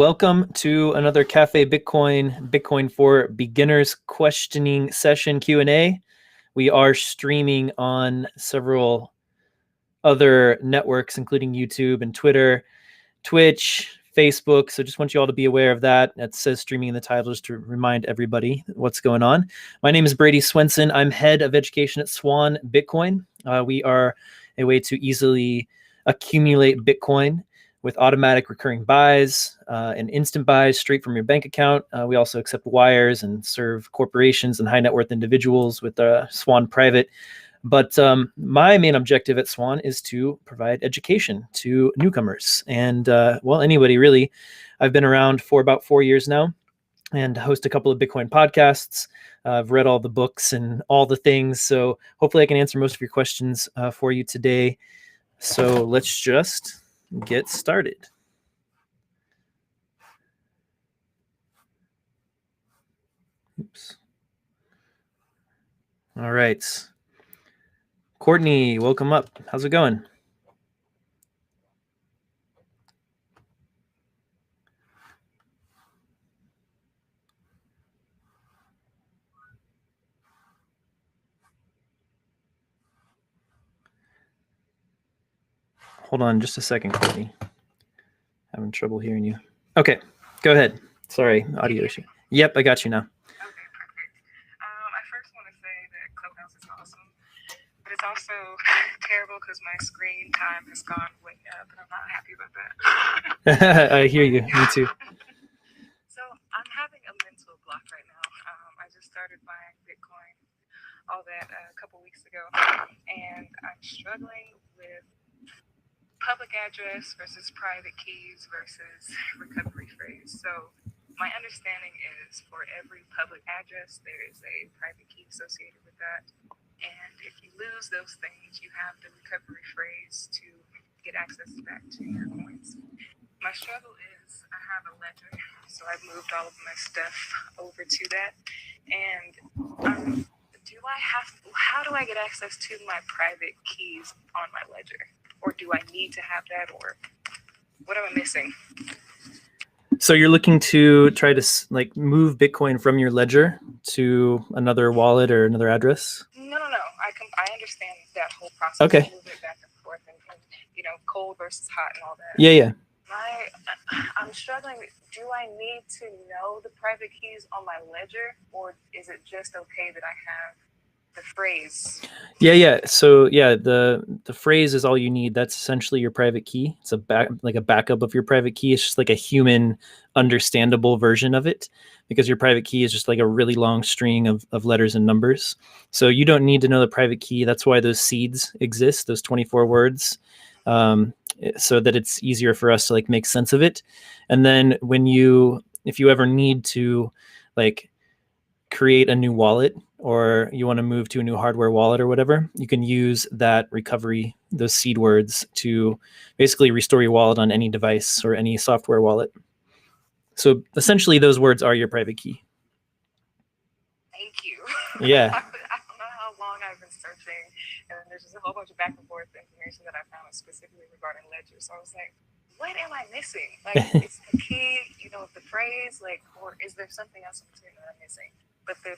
Welcome to another Cafe Bitcoin for Beginners questioning session Q&A. We are streaming on several other networks, including YouTube and Twitter, Twitch, Facebook. So just want you all to be aware of that. It says streaming in the title just to remind everybody what's going on. My name is Brady Swenson. I'm head of education at Swan Bitcoin. We are a way to easily accumulate Bitcoin with automatic recurring buys and instant buys straight from your bank account. We also accept wires and serve corporations and high net worth individuals with Swan Private. But my main objective at Swan is to provide education to newcomers and, well, anybody really. I've been around for about 4 years now and host a couple of Bitcoin podcasts. I've read all the books and all the things. So hopefully I can answer most of your questions for you today. So let's just get started. Oops. All right. Courtney, welcome up. How's it going? Hold on just a second, Courtney. Having trouble hearing you. Okay, go ahead. Sorry, audio issue. Yep, I got you now. Okay, perfect. I first want to say that Clubhouse is awesome, but it's also terrible because my screen time has gone way up, and I'm not happy about that. I hear you. Me too. So I'm having a mental block right now. I just started buying Bitcoin, all that a couple weeks ago, and I'm struggling with public address versus private keys versus recovery phrase. So my understanding is for every public address, there is a private key associated with that. And if you lose those things, you have the recovery phrase to get access back to your coins. My struggle is I have a ledger, so I've moved all of my stuff over to that. And how do I get access to my private keys on my ledger? Or do I need to have that, or what am I missing? So you're looking to try to move Bitcoin from your ledger to another wallet or another address? No. I understand that whole process. Okay. Move it back and forth, and cold versus hot and all that. Yeah. I'm struggling. Do I need to know the private keys on my ledger, or is it just okay that I have the phrase? Yeah. So yeah, the phrase is all you need. That's essentially your private key. It's a backup of your private key. It's just like a human understandable version of it, because your private key is just like a really long string of letters and numbers. So you don't need to know the private key. That's why those seeds exist, those 24 words, so that it's easier for us to make sense of it. And then if you ever need to create a new wallet, or you want to move to a new hardware wallet or whatever, you can use that recovery, those seed words, to basically restore your wallet on any device or any software wallet. So essentially those words are your private key. Thank you. Yeah. I don't know how long I've been searching, and there's just a whole bunch of back and forth information that I found specifically regarding ledgers. So I was like, what am I missing? It's the key, the phrase, or is there something else that I'm missing? But the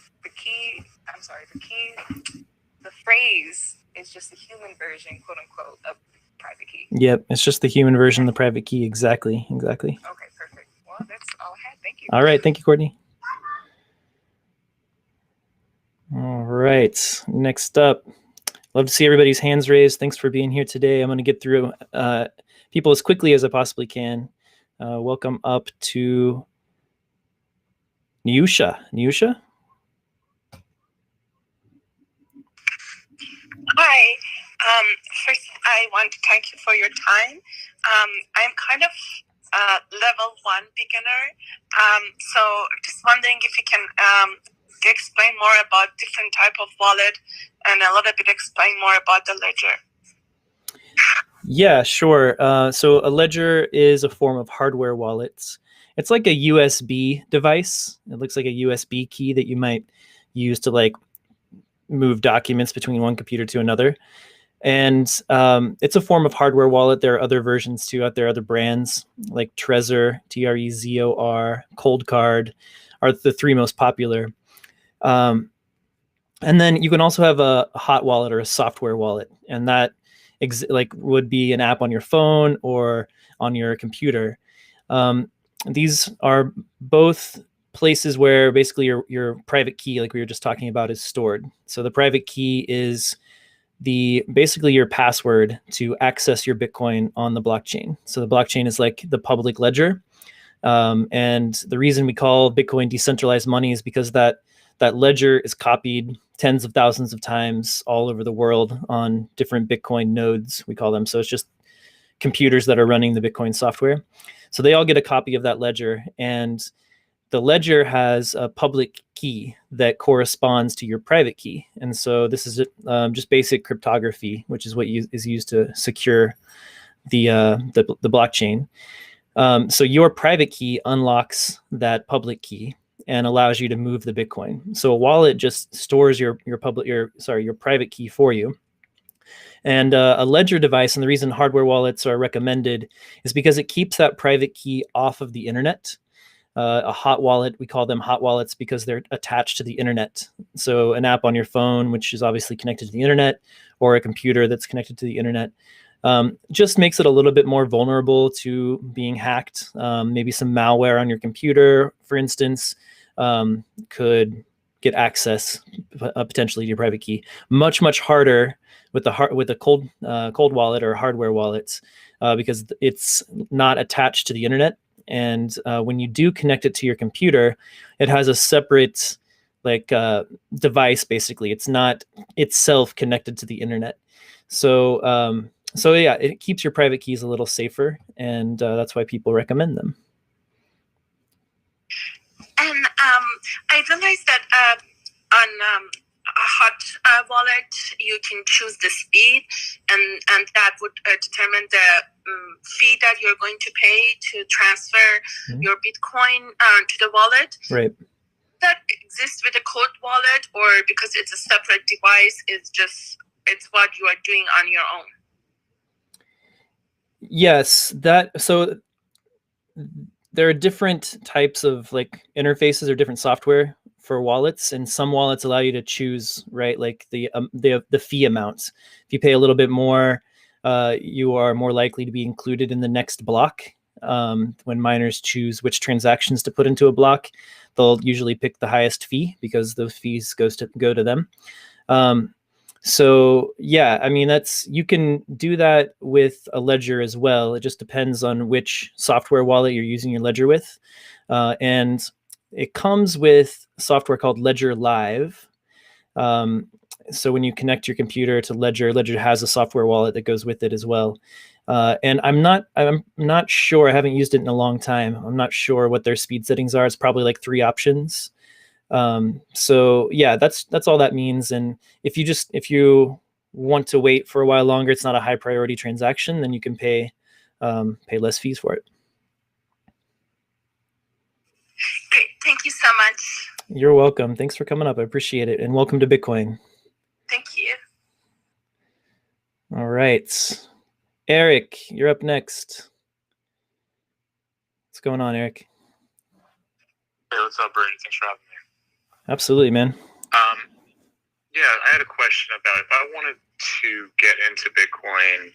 phrase is just the human version, quote unquote, of the private key. Yep, it's just the human version of the private key. Exactly. Okay, perfect. Well, that's all I had. Thank you. All right, thank you, Courtney. All right, next up, love to see everybody's hands raised. Thanks for being here today. I'm going to get through people as quickly as I possibly can. Welcome up to Nyusha. Hi. First, I want to thank you for your time. I'm kind of level 1 beginner. So just wondering if you can explain more about different type of wallet and a little bit explain more about the ledger. Yeah, sure. So a ledger is a form of hardware wallets. It's like a USB device. It looks like a USB key that you might use to move documents between one computer to another. And it's a form of hardware wallet. There are other versions too out there, other brands like Trezor, Trezor, Cold Card are the three most popular. And then you can also have a hot wallet or a software wallet, and that would be an app on your phone or on your computer. These are both places where basically your private key, like we were just talking about, is stored. So the private key is basically your password to access your Bitcoin on the blockchain. So the blockchain is like the public ledger. And the reason we call Bitcoin decentralized money is because that ledger is copied tens of thousands of times all over the world on different Bitcoin nodes, we call them. So it's just computers that are running the Bitcoin software. So they all get a copy of that ledger, and the ledger has a public key that corresponds to your private key. And so this is just basic cryptography, which is what is used to secure the blockchain. So your private key unlocks that public key and allows you to move the Bitcoin. So a wallet just stores your private key for you. And a ledger device, and the reason hardware wallets are recommended is because it keeps that private key off of the internet. A hot wallet, we call them hot wallets because they're attached to the internet. So an app on your phone, which is obviously connected to the internet, or a computer that's connected to the internet, just makes it a little bit more vulnerable to being hacked. Maybe some malware on your computer, for instance, could get access potentially to your private key. Much harder with a cold wallet or hardware wallets because it's not attached to the internet. And when you do connect it to your computer, it has a separate device. Basically, it's not itself connected to the internet. So yeah, it keeps your private keys a little safer, and that's why people recommend them. And I realized that on a hot wallet, you can choose the speed, and that would determine the fee that you're going to pay to transfer your Bitcoin to the wallet. Right. That exists with a cold wallet, or because it's a separate device, it's what you are doing on your own? Yes, so there are different types of interfaces or different software for wallets, and some wallets allow you to choose, right, like the fee amounts. If you pay a little bit more, you are more likely to be included in the next block. When miners choose which transactions to put into a block, they'll usually pick the highest fee because those fees go to them. So yeah, I mean, you can do that with a ledger as well. It just depends on which software wallet you're using your ledger with. And it comes with software called Ledger Live. So when you connect your computer to Ledger has a software wallet that goes with it as well. And I'm not sure, I haven't used it in a long time. I'm not sure what their speed settings are. It's probably like 3 options. So yeah, that's all that means. And if you want to wait for a while longer, it's not a high priority transaction, then you can pay less fees for it. Great, thank you so much. You're welcome. Thanks for coming up. I appreciate it. And welcome to Bitcoin. Thank you. All right. Eric, you're up next. What's going on, Eric? Hey, what's up, Brady? Thanks for having me. Absolutely, man. Yeah, I had a question about if I wanted to get into Bitcoin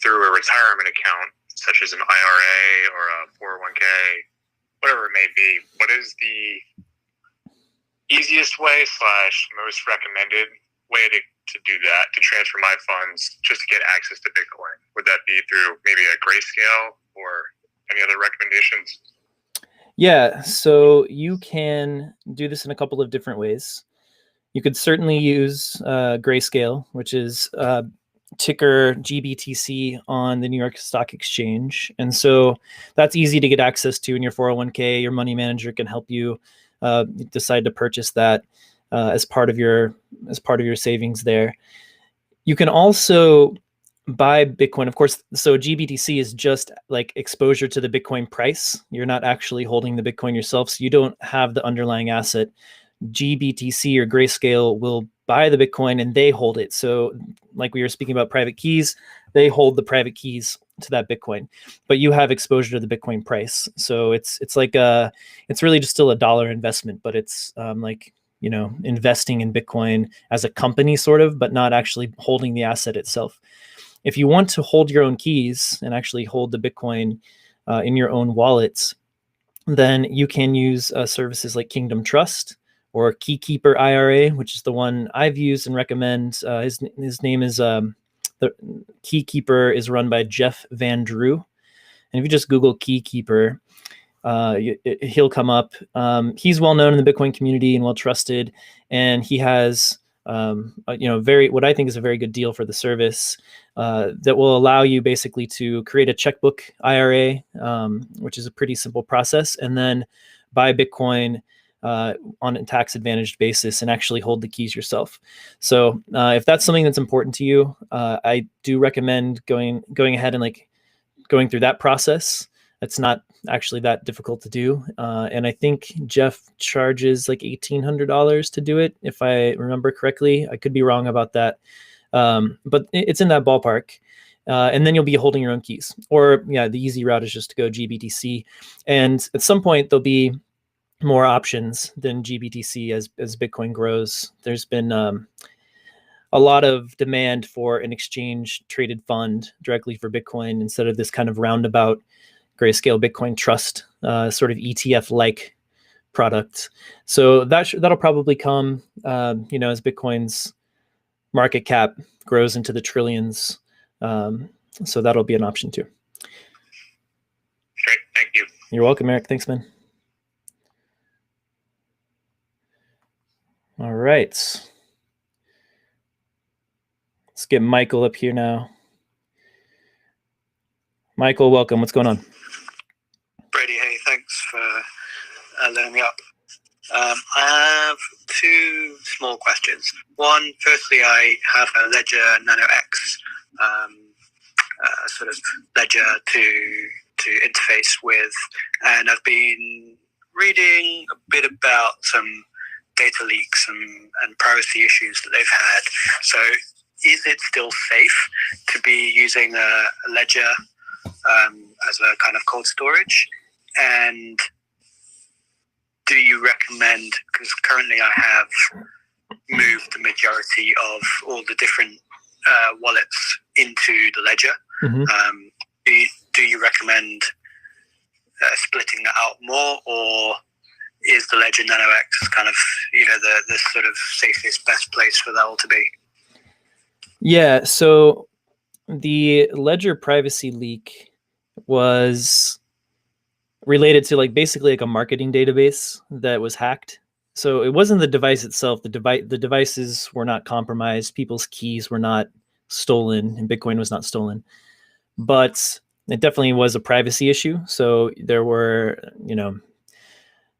through a retirement account, such as an IRA or a 401k, whatever it may be. What is the easiest way / most recommended way to do that, to transfer my funds just to get access to Bitcoin? Would that be through maybe a Grayscale or any other recommendations? Yeah, so you can do this in a couple of different ways. You could certainly use Grayscale, which is ticker GBTC on the New York Stock Exchange. And so that's easy to get access to in your 401k. Your money manager can help you decide to purchase that as part of your savings there. You can also buy Bitcoin, of course. So GBTC is just like exposure to the Bitcoin price. You're not actually holding the Bitcoin yourself, so you don't have the underlying asset. GBTC or Grayscale will buy the Bitcoin and they hold it. So like we were speaking about private keys, they hold the private keys to that Bitcoin, but you have exposure to the Bitcoin price. So it's like it's really just still a dollar investment, but it's like, you know, investing in Bitcoin as a company sort of, but not actually holding the asset itself. If you want to hold your own keys and actually hold the Bitcoin in your own wallets, then you can use services like Kingdom Trust or Keykeeper IRA, which is the one I've used and recommend. His name is the Keykeeper is run by Jeff Van Drew, and if you just Google Keykeeper, he'll come up. He's well known in the Bitcoin community and well trusted, and he has you know, what I think is a very good deal for the service that will allow you basically to create a checkbook IRA, which is a pretty simple process, and then buy Bitcoin on a tax advantaged basis and actually hold the keys yourself. So if that's something that's important to you, I do recommend going ahead and like going through that process. It's not actually that difficult to do. And I think Jeff charges like $1,800 to do it, if I remember correctly. I could be wrong about that. But it's in that ballpark. And then you'll be holding your own keys. Or yeah, the easy route is just to go GBTC. And at some point there'll be more options than GBTC as Bitcoin grows. There's been a lot of demand for an exchange traded fund directly for Bitcoin instead of this kind of roundabout Grayscale Bitcoin Trust sort of ETF-like product. So that'll probably come, you know, as Bitcoin's market cap grows into the trillions. So that'll be an option too. Great, thank you. You're welcome, Eric. Thanks, man. All right. Let's get Michael up here now. Michael, welcome. What's going on? Brady, hey, thanks for letting me up. I have two small questions. One, firstly, I have a Ledger Nano X sort of ledger to interface with, and I've been reading a bit about some data leaks and privacy issues that they've had. So is it still safe to be using a ledger as a kind of cold storage? And do you recommend, because currently I have moved the majority of all the different wallets into the ledger, do you recommend splitting that out more, or is the Ledger Nano X kind of, you know, the sort of safest, best place for that all to be? Yeah, so the Ledger privacy leak was related to like basically like a marketing database that was hacked. So it wasn't the device itself. The devices were not compromised. People's keys were not stolen, and Bitcoin was not stolen. But it definitely was a privacy issue. So there were, you know,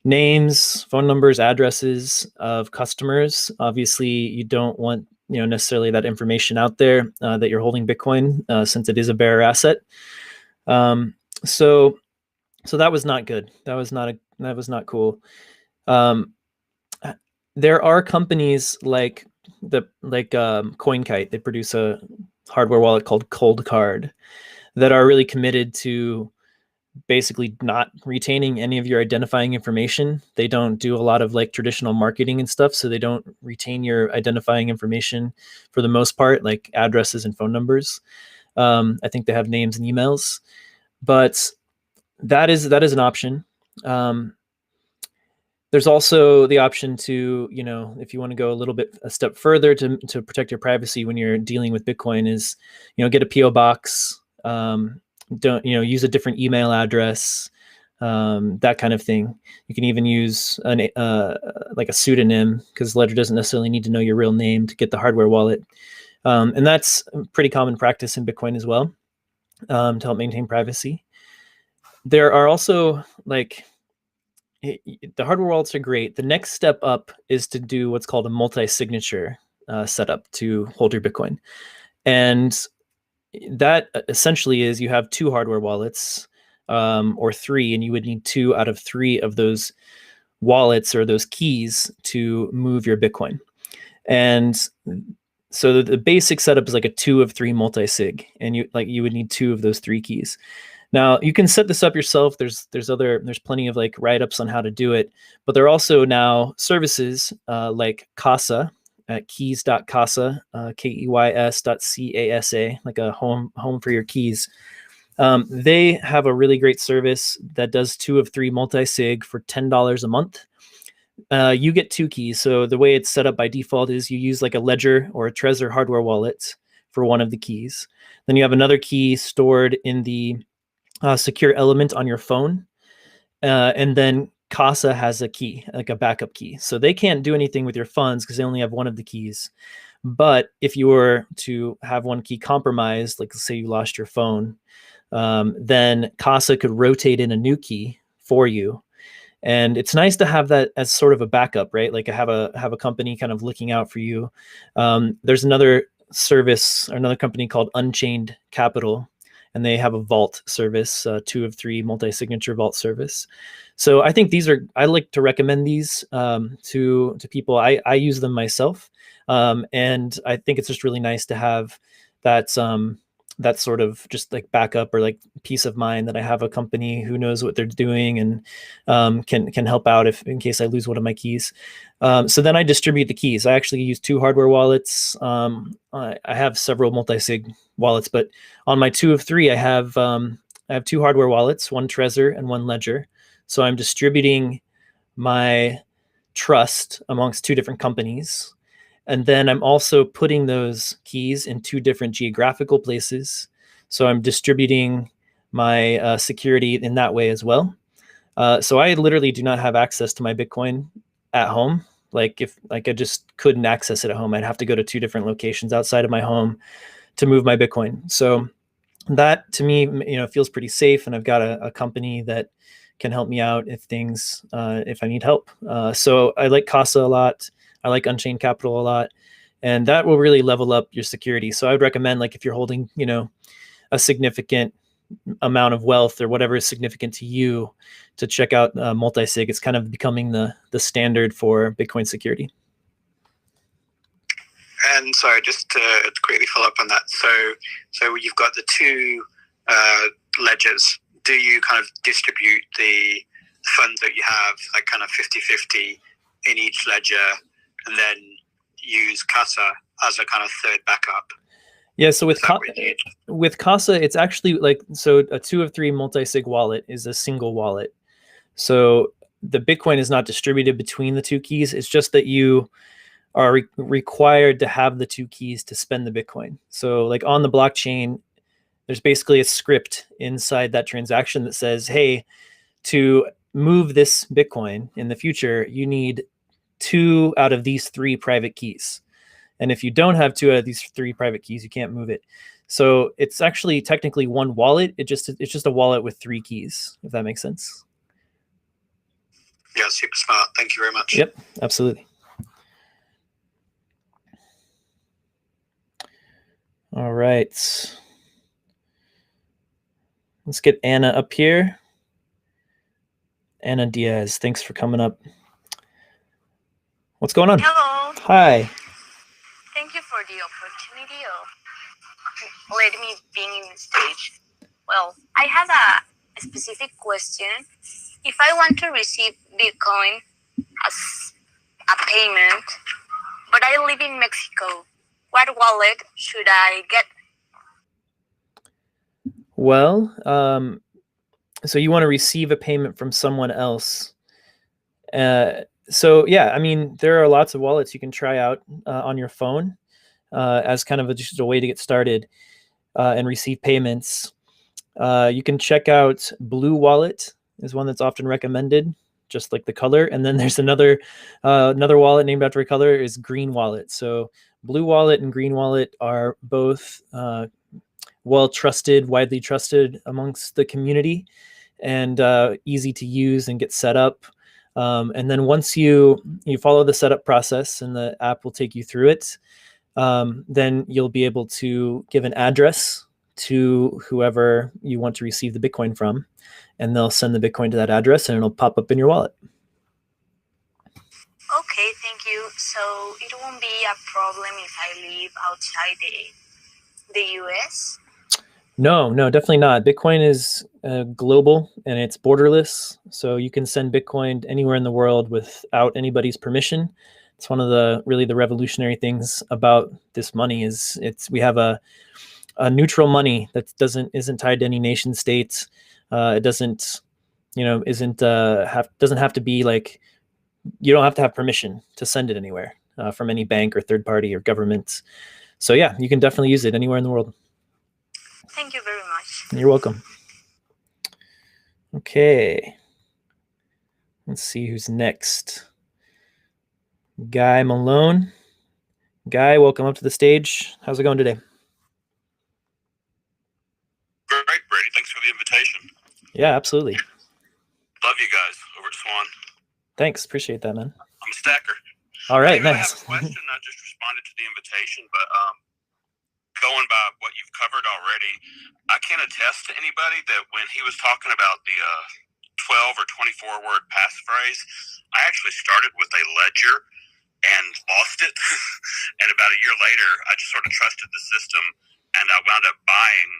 names, phone numbers, addresses of customers. Obviously, you don't want, you know, necessarily that information out there that you're holding Bitcoin, since it is a bearer asset. So that was not good. That was not cool. There are companies like CoinKite. They produce a hardware wallet called Cold Card that are really committed to basically not retaining any of your identifying information. They don't do a lot of like traditional marketing and stuff, so they don't retain your identifying information for the most part, like addresses and phone numbers. I think they have names and emails, but that is an option. There's also the option to, you know, if you want to go a step further to protect your privacy when you're dealing with Bitcoin, is, you know, get a PO box. Don't, you know, use a different email address, that kind of thing. You can even use like a pseudonym, because Ledger doesn't necessarily need to know your real name to get the hardware wallet. And that's a pretty common practice in Bitcoin as well, to help maintain privacy. There are also like, the hardware wallets are great. The next step up is to do what's called a multi-signature setup to hold your Bitcoin. And that essentially is, you have two hardware wallets, or three, and you would need 2 out of 3 of those wallets or those keys to move your Bitcoin. And so the basic setup is like a 2 of 3 multi-sig, and you would need 2 of those 3 keys. Now you can set this up yourself. There's plenty of like write-ups on how to do it, but there are also now services like Casa at keys.casa, keys.casa, like a home for your keys. They have a really great service that does 2 of 3 multi-sig for $10 a month. You get 2 keys. So the way it's set up by default is you use like a Ledger or a Trezor hardware wallet for one of the keys. Then you have another key stored in the secure element on your phone. And then Casa has a key, like a backup key. So they can't do anything with your funds because they only have one of the keys. But if you were to have one key compromised, like let's say you lost your phone, then Casa could rotate in a new key for you. And it's nice to have that as sort of a backup, right? Like have a company kind of looking out for you. There's another service, or another company called Unchained Capital, and they have a vault service, 2 of 3 multi-signature vault service. So I think I like to recommend these to people. I use them myself. And I think it's just really nice to have that sort of just like backup or like peace of mind that I have a company who knows what they're doing and can help out in case I lose one of my keys. So then I distribute the keys. I actually use 2 hardware wallets. I have several multi-sig wallets, but on my 2 of 3, I have 2 hardware wallets, one Trezor and one Ledger. So I'm distributing my trust amongst 2 different companies. And then I'm also putting those keys in 2 different geographical places. So I'm distributing my security in that way as well. So I literally do not have access to my Bitcoin at home. Like I just couldn't access it at home. I'd have to go to 2 different locations outside of my home to move my Bitcoin. So that to me, feels pretty safe. And I've got a company that can help me out if I need help. So I like Casa a lot. I like Unchained Capital a lot, and that will really level up your security. So I would recommend, like, if you're holding, a significant amount of wealth or whatever is significant to you, to check out multi-sig. It's kind of becoming the standard for Bitcoin security. And so just to quickly follow up on that. So you've got the 2 ledgers. Do you kind of distribute the funds that you have, like kind of 50-50 in each ledger, and then use Casa as a kind of third backup? Yeah, so with Casa, it's actually so a 2 of 3 multi-sig wallet is a single wallet. So the Bitcoin is not distributed between the 2 keys. It's just that you are required to have the 2 keys to spend the Bitcoin. So like on the blockchain, there's basically a script inside that transaction that says, hey, to move this Bitcoin in the future, you need 2 out of these 3 private keys. And if you don't have 2 out of these 3 private keys, you can't move it. So it's actually technically one wallet. It's just a wallet with 3 keys, if that makes sense. Yeah, super smart. Thank you very much. Yep, absolutely. All right. Let's get Anna up here. Anna Diaz, thanks for coming up. What's going on? Hello. Hi. Thank you for the opportunity of letting me be in the stage. Well, I have a specific question. If I want to receive Bitcoin as a payment, but I live in Mexico, what wallet should I get? Well, so you want to receive a payment from someone else. So yeah, I mean, there are lots of wallets you can try out on your phone as kind of just a way to get started and receive payments. You can check out Blue Wallet is one that's often recommended, just like the color. And then there's another wallet named after a color is Green Wallet. So Blue Wallet and Green Wallet are both well trusted, widely trusted amongst the community, and easy to use and get set up. And then once you follow the setup process and the app will take you through it, then you'll be able to give an address to whoever you want to receive the Bitcoin from, and they'll send the Bitcoin to that address and it'll pop up in your wallet. Okay, thank you. So it won't be a problem if I live outside the US? No, definitely not. Bitcoin is global and it's borderless. So you can send Bitcoin anywhere in the world without anybody's permission. It's one of the revolutionary things about this money is we have a neutral money that isn't tied to any nation states. It doesn't, doesn't have to be like, you don't have to have permission to send it anywhere from any bank or third party or government. So yeah, you can definitely use it anywhere in the world. Thank you very much. You're welcome. Okay. Let's see who's next. Guy Malone. Guy, welcome up to the stage. How's it going today? Great, Brady. Thanks for the invitation. Yeah, absolutely. Love you guys over at Swan. Thanks. Appreciate that, man. I'm a stacker. All right, I nice. have a question. I just responded to the invitation, but going by what you've covered already, I can attest to anybody that when he was talking about the 12 or 24 word passphrase, I actually started with a ledger and lost it. And about a year later, I just sort of trusted the system, and I wound up buying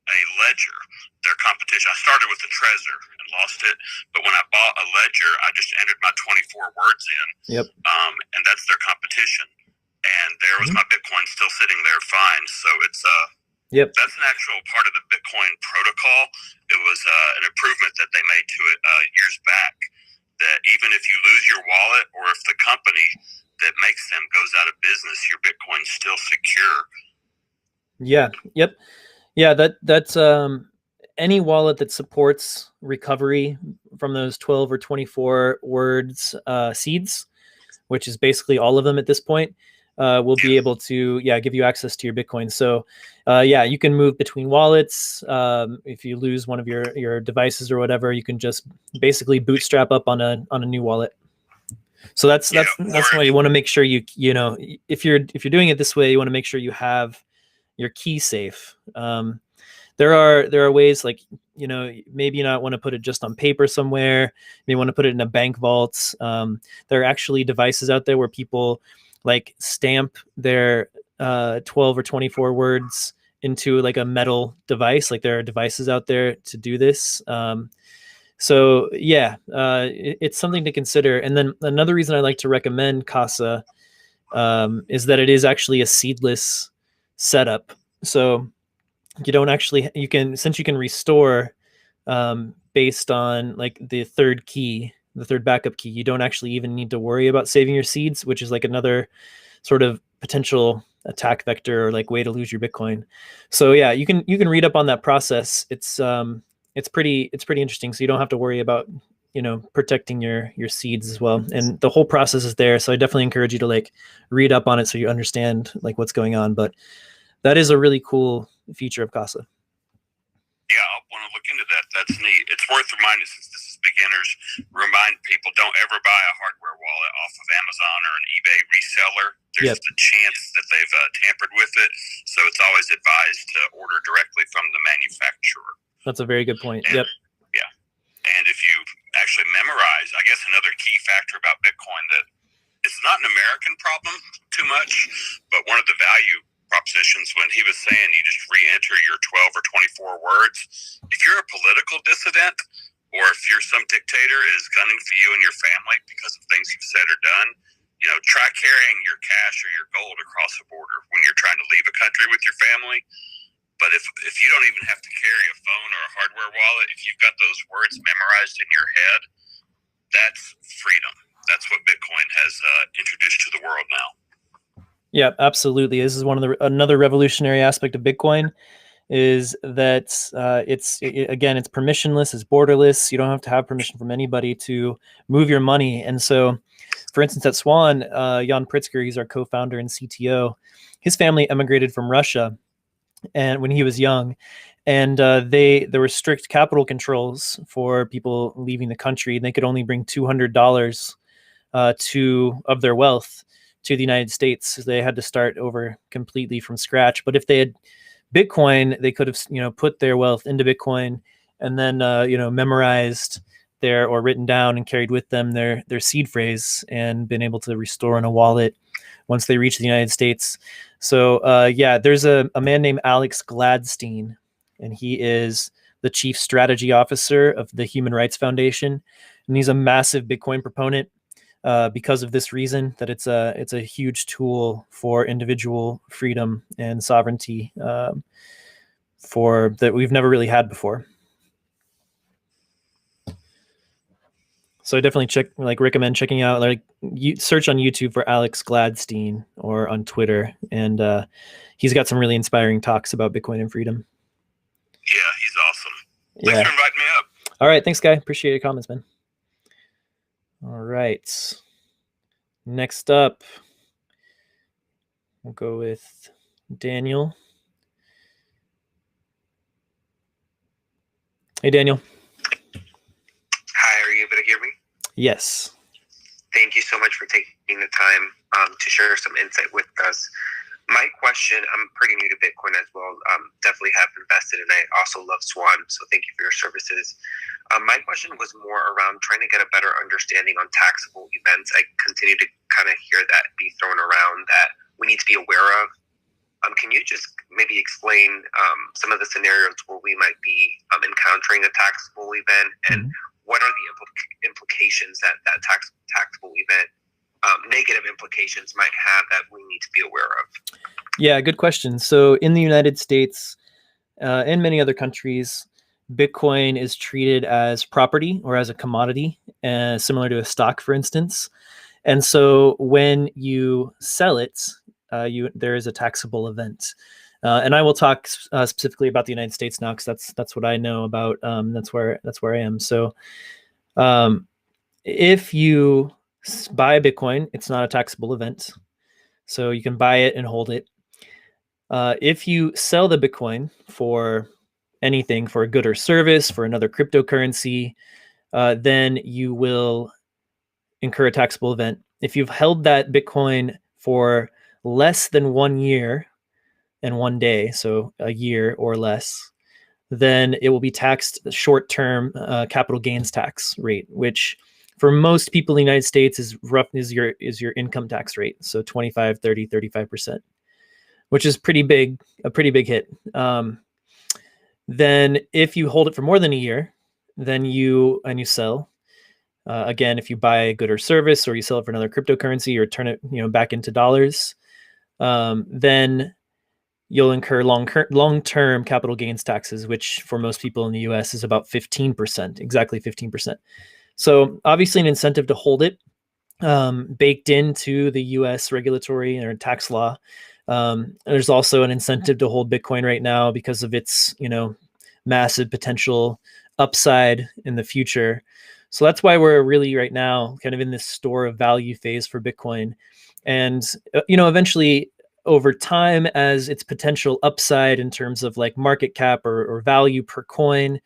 a ledger, their competition. I started with a Trezor and lost it, but when I bought a ledger, I just entered my 24 words in. Yep. And that's their competition. And there was my Bitcoin still sitting there fine. So it's Yep. that's an actual part of the Bitcoin protocol. It was an improvement that they made to it years back, that even if you lose your wallet or if the company that makes them goes out of business, your Bitcoin's still secure. Yeah. Yep. Yeah, that's any wallet that supports recovery from those 12 or 24 words seeds, which is basically all of them at this point, will be able to give you access to your Bitcoin. So you can move between wallets. If you lose one of your devices or whatever, you can just basically bootstrap up on a new wallet. So that's why you want to make sure you know, if you're doing it this way, you want to make sure you have your key safe. There are ways, like, you know, maybe you not want to put it just on paper somewhere. You may want to put it in a bank vault. There are actually devices out there where people like stamp their 12 or 24 words into like a metal device. Like there are devices out there to do this. So it's something to consider. And then another reason I like to recommend Casa is that it is actually a seedless setup. So you don't actually, since you can restore based on like the third backup key, you don't actually even need to worry about saving your seeds, which is like another sort of potential attack vector or like way to lose your Bitcoin. So yeah, you can read up on that process. It's pretty interesting. So you don't have to worry about, you know, protecting your seeds as well. And the whole process is there. So I definitely encourage you to like read up on it so you understand like what's going on. But that is a really cool feature of Casa. Yeah, I'll want to look into that. That's neat. It's worth reminding, since this is beginners, remind people don't ever buy a hardware wallet off of Amazon or an eBay reseller. There's the chance that they've tampered with it. So it's always advised to order directly from the manufacturer. That's a very good point. And, yeah. And if you actually memorize, I guess another key factor about Bitcoin, that it's not an American problem too much, but one of the value propositions when he was saying you just re-enter your 12 or 24 words, if you're a political dissident or if you're some dictator is gunning for you and your family because of things you've said or done, you know, try carrying your cash or your gold across the border when you're trying to leave a country with your family. But if you don't even have to carry a phone or a hardware wallet, if you've got those words memorized in your head, that's freedom. That's what Bitcoin has introduced to the world now. Yeah, absolutely. This is another revolutionary aspect of Bitcoin, is that it's permissionless, it's borderless. You don't have to have permission from anybody to move your money. And so, for instance, at Swan, Jan Pritzker, he's our co-founder and CTO. His family emigrated from Russia, and when he was young, and there were strict capital controls for people leaving the country. They could only bring $200 of their wealth to the United States. They had to start over completely from scratch. But if they had Bitcoin, they could have, you know, put their wealth into Bitcoin and then, memorized there or written down and carried with them their seed phrase and been able to restore in a wallet once they reach the United States. So yeah, there's a man named Alex Gladstein, and he is the chief strategy officer of the Human Rights Foundation, and he's a massive Bitcoin proponent because of this reason, that it's a huge tool for individual freedom and sovereignty for that we've never really had before. So I definitely recommend checking out, you search on YouTube for Alex Gladstein or on Twitter, and he's got some really inspiring talks about Bitcoin and freedom. Yeah, he's awesome. Thanks for inviting me up. All right, thanks, Guy. Appreciate your comments, man. All right. Next up, we'll go with Daniel. Hey, Daniel. Hi, are you able to hear me? Yes. Thank you so much for taking the time to share some insight with us. My question, I'm pretty new to Bitcoin as well. Definitely have invested, and I also love Swan, so thank you for your services. My question was more around trying to get a better understanding on taxable events. I continue to kind of hear that be thrown around that we need to be aware of. Can you just maybe explain some of the scenarios where we might be encountering a taxable event, and what are the implications that taxable event, negative implications might have that we need to be aware of? Yeah, good question. So in the United States and many other countries, Bitcoin is treated as property or as a commodity, similar to a stock, for instance. And so when you sell it, there is a taxable event. And I will talk specifically about the United States now, because that's what I know about. That's where I am. So if you buy Bitcoin, it's not a taxable event. So you can buy it and hold it. If you sell the Bitcoin for anything, for a good or service, for another cryptocurrency, then you will incur a taxable event. If you've held that Bitcoin for less than 1 year and 1 day, so a year or less, then it will be taxed short-term capital gains tax rate, which for most people in the United States is your income tax rate. So 25, 30, 35%, which is a pretty big hit. Then if you hold it for more than a year, then you sell, again, if you buy a good or service, or you sell it for another cryptocurrency, or turn it back into dollars, then you'll incur long-term capital gains taxes, which for most people in the US is about 15%, exactly 15%. So obviously an incentive to hold it, baked into the US regulatory or tax law. There's also an incentive to hold Bitcoin right now because of its, massive potential upside in the future. So that's why we're really right now kind of in this store of value phase for Bitcoin. And, eventually over time, as its potential upside in terms of like market cap or value per coin,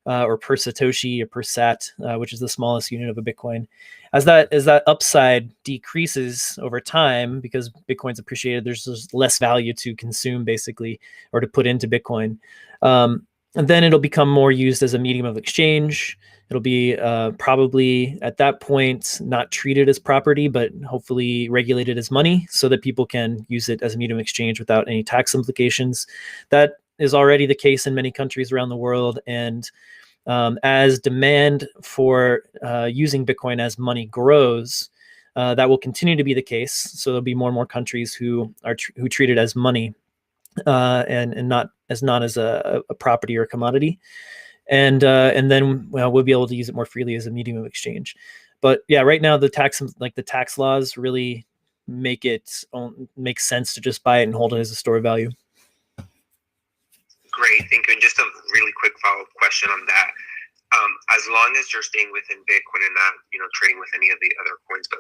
or per Satoshi or per sat, which is the smallest unit of a Bitcoin, as that upside decreases over time, because Bitcoin's appreciated, there's just less value to consume basically, or to put into Bitcoin. And then it'll become more used as a medium of exchange. It'll be probably at that point not treated as property, but hopefully regulated as money, so that people can use it as a medium of exchange without any tax implications. That is already the case in many countries around the world. And as demand for using Bitcoin as money grows, that will continue to be the case. So there'll be more and more countries who treat it as money, and not as a property or a commodity. And then we'll be able to use it more freely as a medium of exchange. But yeah, right now the tax laws really make sense to just buy it and hold it as a store of value. Great, thank you. And just a really quick follow-up question on that. As long as you're staying within Bitcoin and not, trading with any of the other coins, but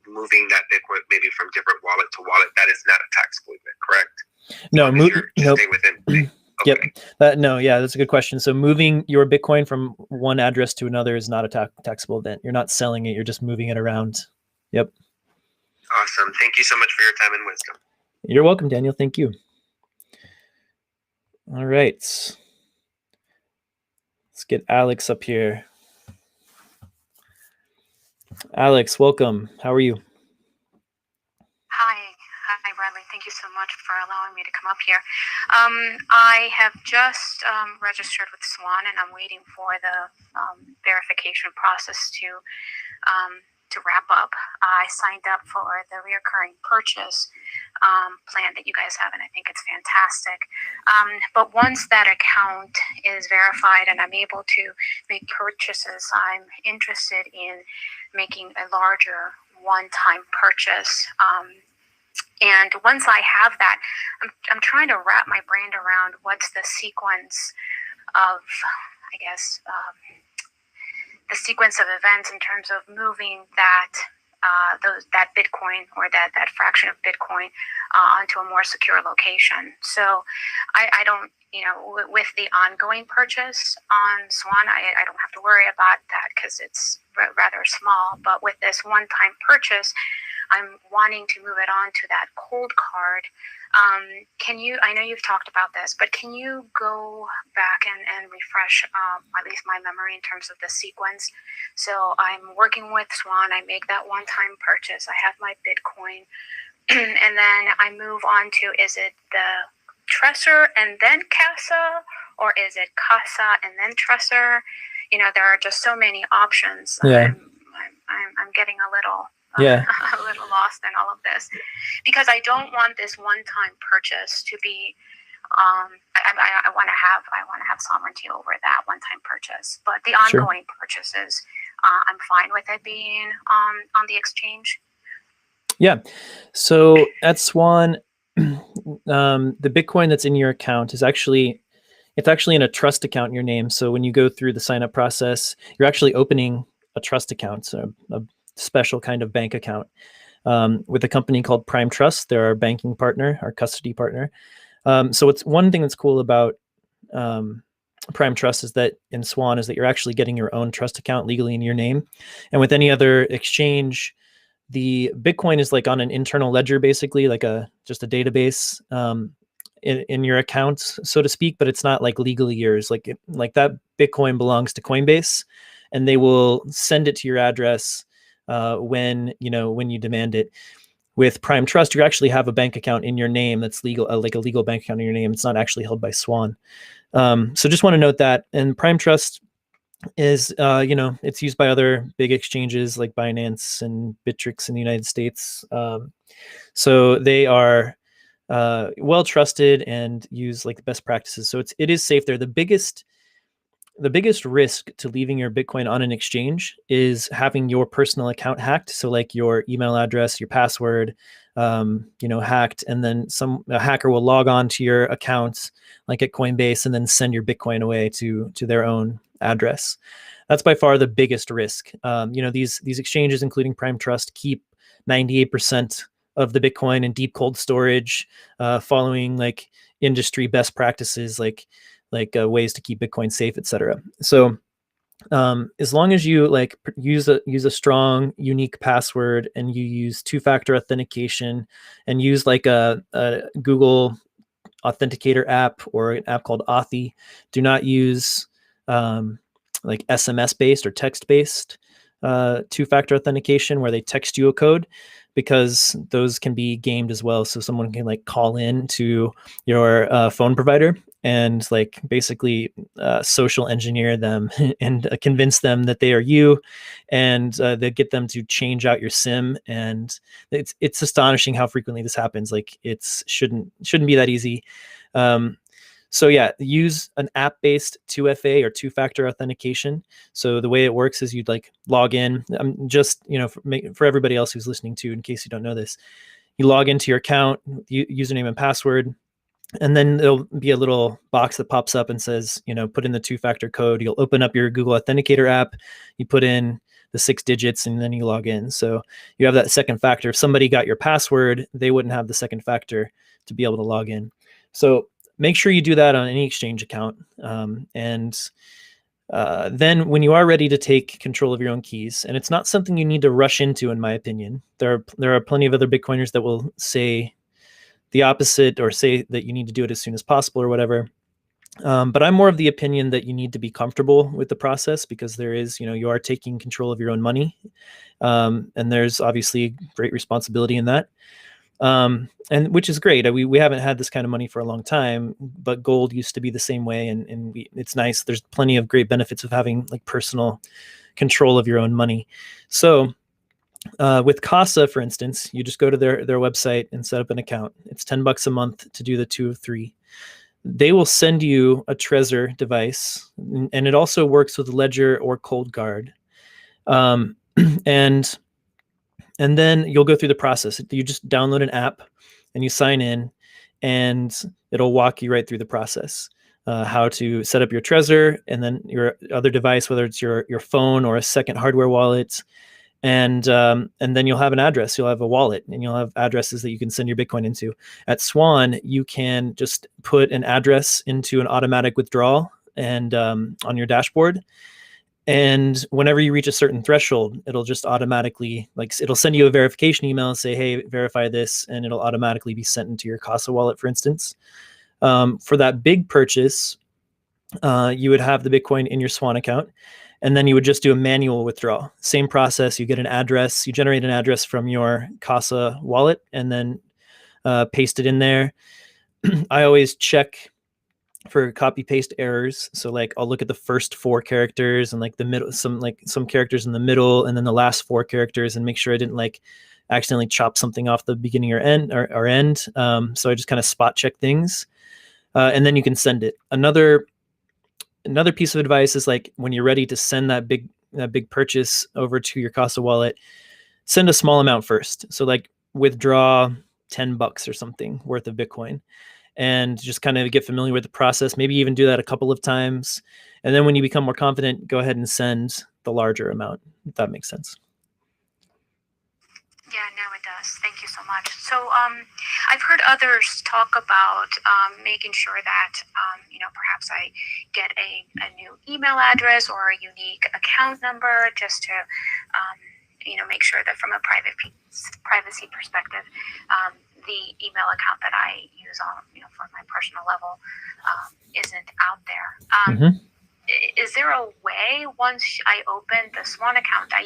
moving that Bitcoin maybe from different wallet to wallet, that is not a taxable event, correct? No, nope. Stay within. Okay. Yep. No, yeah, that's a good question. So moving your Bitcoin from one address to another is not a taxable event. You're not selling it; you're just moving it around. Yep. Awesome. Thank you so much for your time and wisdom. You're welcome, Daniel. Thank you. All right. Let's get Alex up here. Alex, welcome. How are you? Hi, Bradley. Thank you so much for allowing me to come up here. I have just registered with Swan, and I'm waiting for the verification process to wrap up. I signed up for the reoccurring purchase plan that you guys have, and I think it's fantastic. But once that account is verified and I'm able to make purchases, I'm interested in making a larger one-time purchase. And once I have that, I'm trying to wrap my brain around what's the sequence of, I guess, the sequence of events in terms of moving that Bitcoin or that fraction of Bitcoin onto a more secure location. So I don't, with the ongoing purchase on Swan, I don't have to worry about that because it's rather small. But with this one-time purchase, I'm wanting to move it on to that cold card. I know you've talked about this, but can you go back and refresh at least my memory in terms of the sequence? So I'm working with Swan, I make that one-time purchase, I have my Bitcoin, and then I move on to, is it the Trezor and then Casa, or is it Casa and then Trezor? There are just so many options. Yeah. I'm getting a little a little lost in all of this, because I don't want this one-time purchase to be. I want to have sovereignty over that one-time purchase, but the ongoing purchases, I'm fine with it being on the exchange. Yeah. So at Swan, the Bitcoin that's in your account is actually in a trust account in your name. So when you go through the sign up process, you're actually opening a trust account, so a special kind of bank account with a company called Prime Trust. They're our banking partner, our custody partner. So it's one thing that's cool about Prime Trust is that in Swan is that you're actually getting your own trust account legally in your name. And with any other exchange, the Bitcoin is like on an internal ledger, basically like just a database in your accounts, so to speak, but it's not like legally yours. Like that Bitcoin belongs to Coinbase, and they will send it to your address when you demand it. With Prime Trust, you actually have a bank account in your name that's legal, like a legal bank account in your name. It's not actually held by Swan. So just want to note that. And Prime Trust is, it's used by other big exchanges like Binance and Bittrex in the United States. So they are well trusted and use like the best practices. So it is safe there. The biggest risk to leaving your Bitcoin on an exchange is having your personal account hacked. So like your email address, your password, hacked, and then a hacker will log on to your accounts like at Coinbase and then send your Bitcoin away to their own address. That's by far the biggest risk. These exchanges, including Prime Trust, keep 98% of the Bitcoin in deep cold storage, following like industry best practices, like ways to keep Bitcoin safe, etc. So as long as you use a strong, unique password, and you use two-factor authentication, and use like a Google Authenticator app or an app called Authy, do not use like SMS-based or text-based two-factor authentication where they text you a code, because those can be gamed as well. So someone can like call in to your phone provider and like basically social engineer them and convince them that they are you, and they get them to change out your SIM. And it's astonishing how frequently this happens. Like it shouldn't be that easy. So yeah, use an app-based 2FA or two-factor authentication. So the way it works is you'd like log in. Just for everybody else who's listening to, in case you don't know this, you log into your account, username and password, and then there'll be a little box that pops up and says, put in the two-factor code. You'll open up your Google Authenticator app, you put in the 6 digits, and then you log in. So you have that second factor. If somebody got your password, they wouldn't have the second factor to be able to log in. So make sure you do that on any exchange account. And then when you are ready to take control of your own keys, and it's not something you need to rush into, in my opinion, there are plenty of other Bitcoiners that will say the opposite or say that you need to do it as soon as possible or whatever. But I'm more of the opinion that you need to be comfortable with the process, because there is, you are taking control of your own money. And there's obviously great responsibility in that. And which is great. We haven't had this kind of money for a long time, but gold used to be the same way. And it's nice. There's plenty of great benefits of having like personal control of your own money. So with Casa, for instance, you just go to their website and set up an account. It's $10 a month to do the 2 of 3. They will send you a Trezor device, and it also works with Ledger or Cold Guard. And then you'll go through the process. You just download an app and you sign in, and it'll walk you right through the process. How to set up your Trezor, and then your other device, whether it's your phone or a second hardware wallet. And then you'll have an address, you'll have a wallet, and you'll have addresses that you can send your Bitcoin into. At Swan, you can just put an address into an automatic withdrawal and on your dashboard. And whenever you reach a certain threshold, it'll just automatically, it'll send you a verification email and say, hey, verify this, and it'll automatically be sent into your Casa wallet, for instance. For that big purchase, you would have the Bitcoin in your Swan account, and then you would just do a manual withdrawal. Same process. You get an address, you generate an address from your Casa wallet, and then paste it in there. I always check for copy paste errors. So I'll look at the first 4 characters and the middle, some characters in the middle, and then the last 4 characters, and make sure I didn't accidentally chop something off the beginning or end or end. So I just kind of spot check things, and then you can send it. Another piece of advice is when you're ready to send that big purchase over to your Casa wallet, send a small amount first. So withdraw $10 or something worth of Bitcoin, and just kind of get familiar with the process. Maybe even do that a couple of times. And then when you become more confident, go ahead and send the larger amount, if that makes sense. Yeah, no, it does. Thank you so much. So I've heard others talk about making sure that, perhaps I get a new email address or a unique account number, just to, make sure that from a privacy perspective, the email account that I use on, for my personal level isn't out there. Is there a way, once I open the Swan account, I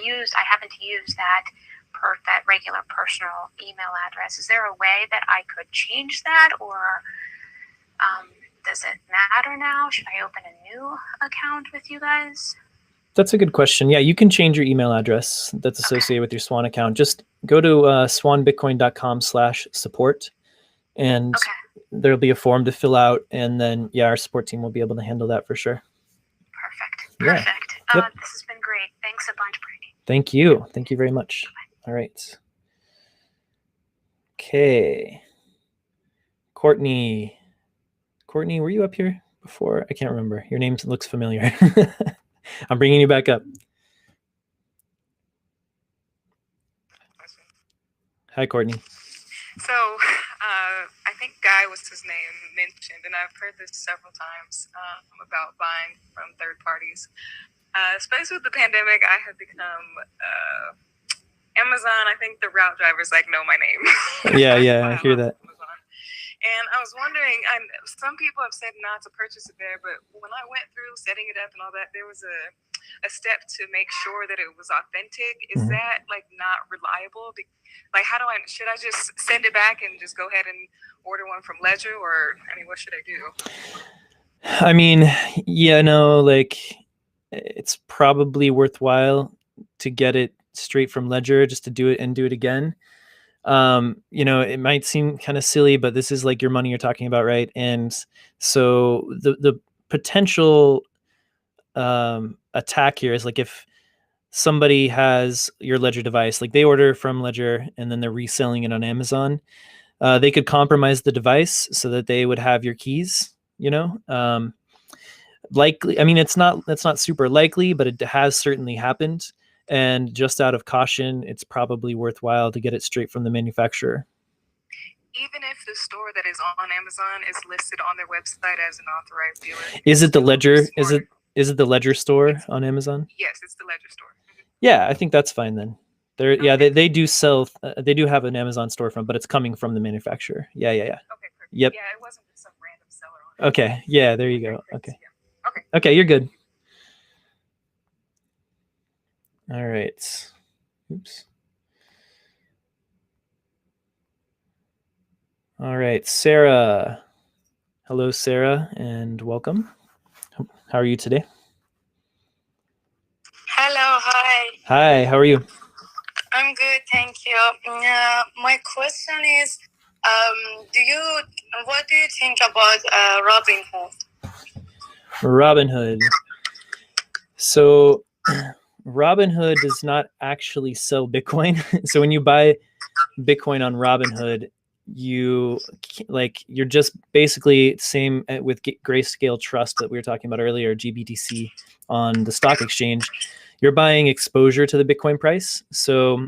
happen to use that regular personal email address? Is there a way that I could change that, or does it matter now? Should I open a new account with you guys? That's a good question. Yeah, you can change your email address that's associated with your Swan account. Just go to swanbitcoin.com/support, and there'll be a form to fill out, and then our support team will be able to handle that for sure. Perfect. Yep. This has been great. Thanks a bunch, Brady. Thank you. Thank you very much. All right. Okay. Courtney, were you up here before? I can't remember. Your name looks familiar. I'm bringing you back up. Hi, Courtney. So, I think Guy was his name mentioned, and I've heard this several times about buying from third parties. Especially with the pandemic, I have become Amazon. I think the route drivers know my name. Yeah, I hear that. And I was wondering, some people have said not to purchase it there, but when I went through setting it up and all that, there was a step to make sure that it was authentic. Is that not reliable? Should I just send it back and just go ahead and order one from Ledger, or what should I do? It's probably worthwhile to get it straight from Ledger, just to do it again. It might seem kind of silly, but this is your money you're talking about, right? And so the potential attack here is if somebody has your Ledger device, they order from Ledger and then they're reselling it on Amazon, they could compromise the device so that they would have your keys. Likely, that's not super likely, but it has certainly happened. And just out of caution, it's probably worthwhile to get it straight from the manufacturer. Even if the store that is on Amazon is listed on their website as an authorized dealer. Is it the Ledger? Is it the Ledger store on Amazon? Yes, it's the Ledger store. Yeah, I think that's fine then. They do sell. They do have an Amazon storefront, but it's coming from the manufacturer. Yeah. Okay, perfect. Yep. Yeah, it wasn't just some random seller on Okay. Yeah, there you go. Okay. Yeah. Okay. Okay, you're good. All right. Oops. All right, Sarah. Hello, Sarah, and welcome. How are you today? Hello, hi. Hi, how are you? I'm good, thank you. My question is, what do you think about Robinhood? Robinhood. So Robinhood does not actually sell Bitcoin. So when you buy Bitcoin on Robinhood, you're just basically same with Grayscale Trust that we were talking about earlier, GBTC on the stock exchange. You're buying exposure to the Bitcoin price. So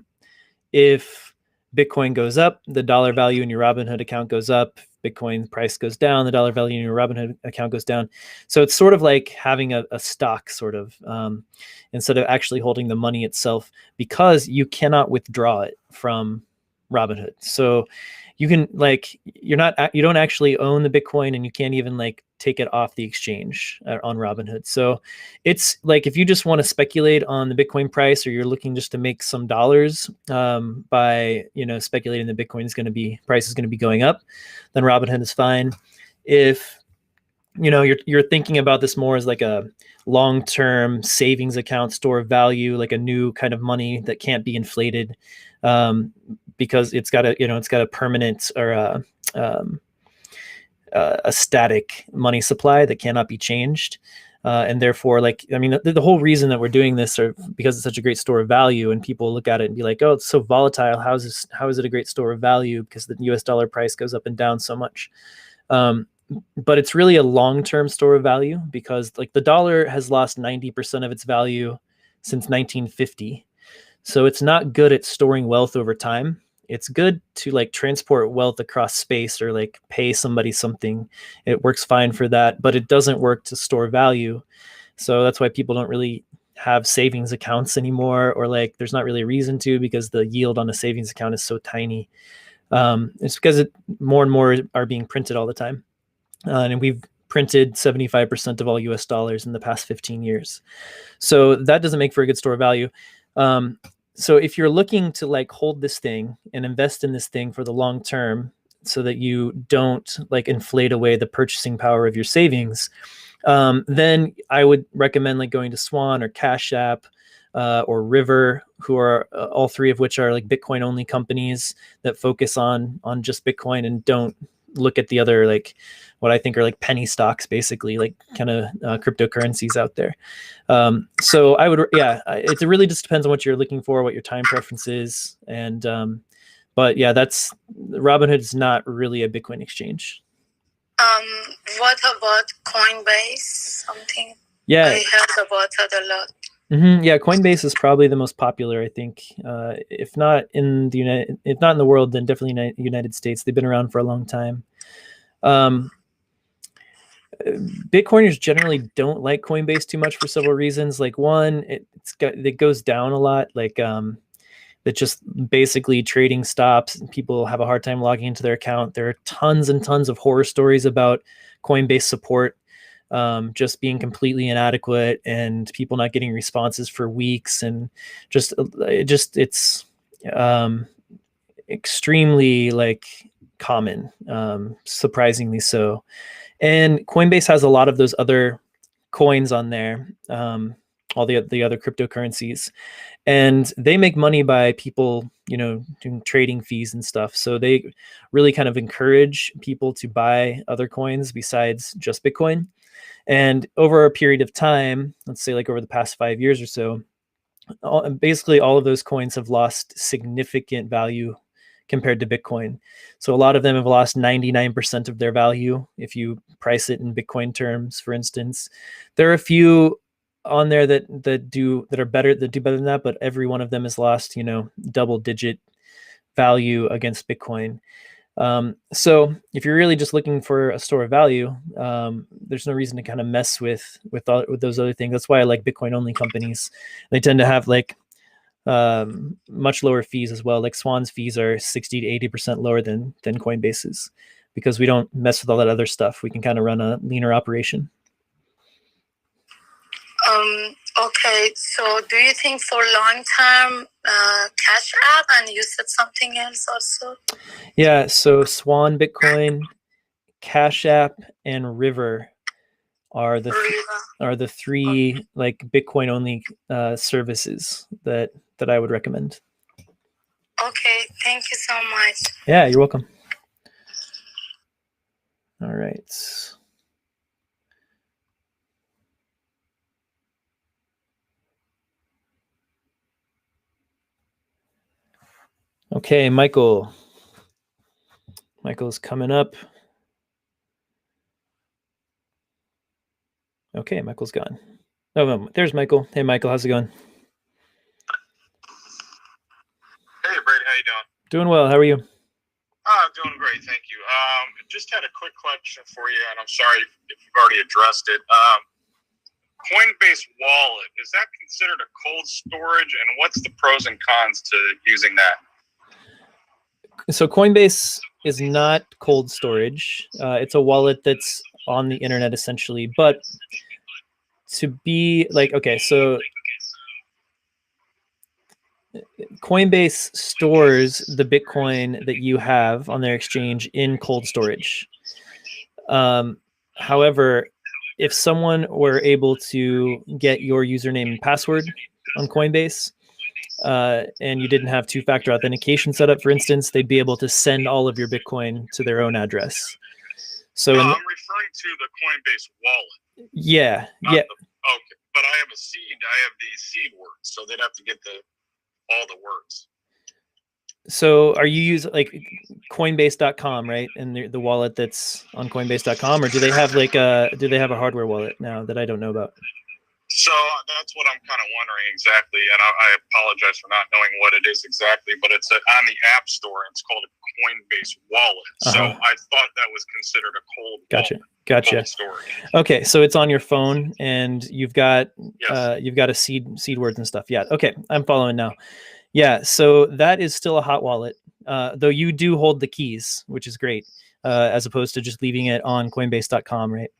if Bitcoin goes up, the dollar value in your Robinhood account goes up. Bitcoin price goes down, the dollar value in your Robinhood account goes down. So it's sort of like having a stock, sort of, instead of actually holding the money itself, because you cannot withdraw it from Robinhood. So you can you don't actually own the Bitcoin, and you can't even take it off the exchange on Robinhood. So it's like if you just want to speculate on the Bitcoin price, or you're looking just to make some dollars by speculating the Bitcoin price is going to be going up, then Robinhood is fine. If you're thinking about this more as like a long-term savings account, store of value, like a new kind of money that can't be inflated, because it's got a permanent or a static money supply that cannot be changed. And therefore, the whole reason that we're doing this are because it's such a great store of value, and people look at it and be like, oh, it's so volatile. How is it a great store of value? Because the US dollar price goes up and down so much. But it's really a long-term store of value, because the dollar has lost 90% of its value since 1950. So it's not good at storing wealth over time. It's good to transport wealth across space, or pay somebody something. It works fine for that, but it doesn't work to store value. So that's why people don't really have savings accounts anymore, or there's not really a reason to, because the yield on a savings account is so tiny. It's because more and more are being printed all the time. And we've printed 75% of all US dollars in the past 15 years. So that doesn't make for a good store of value. So if you're looking to hold this thing and invest in this thing for the long term, so that you don't inflate away the purchasing power of your savings, then I would recommend going to Swan or Cash App or River, who are all three of which are Bitcoin only companies that focus on just Bitcoin and don't look at the other what I think are penny stocks, basically kind of cryptocurrencies out there. So I would, it really just depends on what you're looking for, what your time preference is, and but yeah, Robinhood is not really a Bitcoin exchange. What about Coinbase? Something. Yeah, I heard about it a lot. Mm-hmm. Yeah, Coinbase is probably the most popular, I think. If not in the world, then definitely United States. They've been around for a long time. Bitcoiners generally don't like Coinbase too much for several reasons. One, it goes down a lot. That just basically trading stops, and people have a hard time logging into their account. There are tons and tons of horror stories about Coinbase support just being completely inadequate, and people not getting responses for weeks, and it's extremely common, surprisingly so. And Coinbase has a lot of those other coins on there, all the other cryptocurrencies, and they make money by people doing trading fees and stuff. So they really kind of encourage people to buy other coins besides just Bitcoin. And over a period of time, let's say over the past 5 years or so, basically all of those coins have lost significant value compared to Bitcoin. So a lot of them have lost 99% of their value if you price it in Bitcoin terms, for instance. There are a few on there that do better than that, but every one of them has lost double-digit value against Bitcoin. So if you're really just looking for a store of value, there's no reason to kind of mess with those other things. That's why I like Bitcoin only companies. They tend to have much lower fees as well. Swan's fees are 60 to 80% lower than Coinbase's. because we don't mess with all that other stuff. We can kind of run a leaner operation. Okay, so do you think for long-term Cash App, and you said something else also? Yeah, so Swan Bitcoin, Cash App, and River are the three like Bitcoin only services that I would recommend. Okay, thank you so much. Yeah, you're welcome. All right. Okay, Michael's coming up. Okay, Michael's gone. Oh, no, there's Michael. Hey, Michael, how's it going? Hey, Brady, how you doing? Doing well. How are you? I'm doing great, thank you. Just had a quick question for you, and I'm sorry if you've already addressed it. Coinbase Wallet, is that considered a cold storage, and what's the pros and cons to using that? So Coinbase is not cold storage. It's a wallet that's on the internet essentially, but to be like, okay, so Coinbase stores the Bitcoin that you have on their exchange in cold storage. However, if someone were able to get your username and password on Coinbase, and you didn't have two-factor authentication set up, for instance, they'd be able to send all of your Bitcoin to their own address. So I'm referring to the Coinbase wallet. Yeah. Okay, but I have the seed words, so they'd have to get all the words. So are you using like Coinbase.com, right? And the wallet that's on Coinbase.com, or do they have like a hardware wallet now that I don't know about? So that's what I'm kind of wondering exactly, and I apologize for not knowing what it is exactly, but it's on the App Store, and it's called a Coinbase wallet. So I thought that was considered a cold Gotcha. cold storage. Okay, so it's on your phone, and you've got a seed words and stuff. Yeah. Okay, I'm following now. Yeah, so that is still a hot wallet, though you do hold the keys, which is great, as opposed to just leaving it on Coinbase.com, right?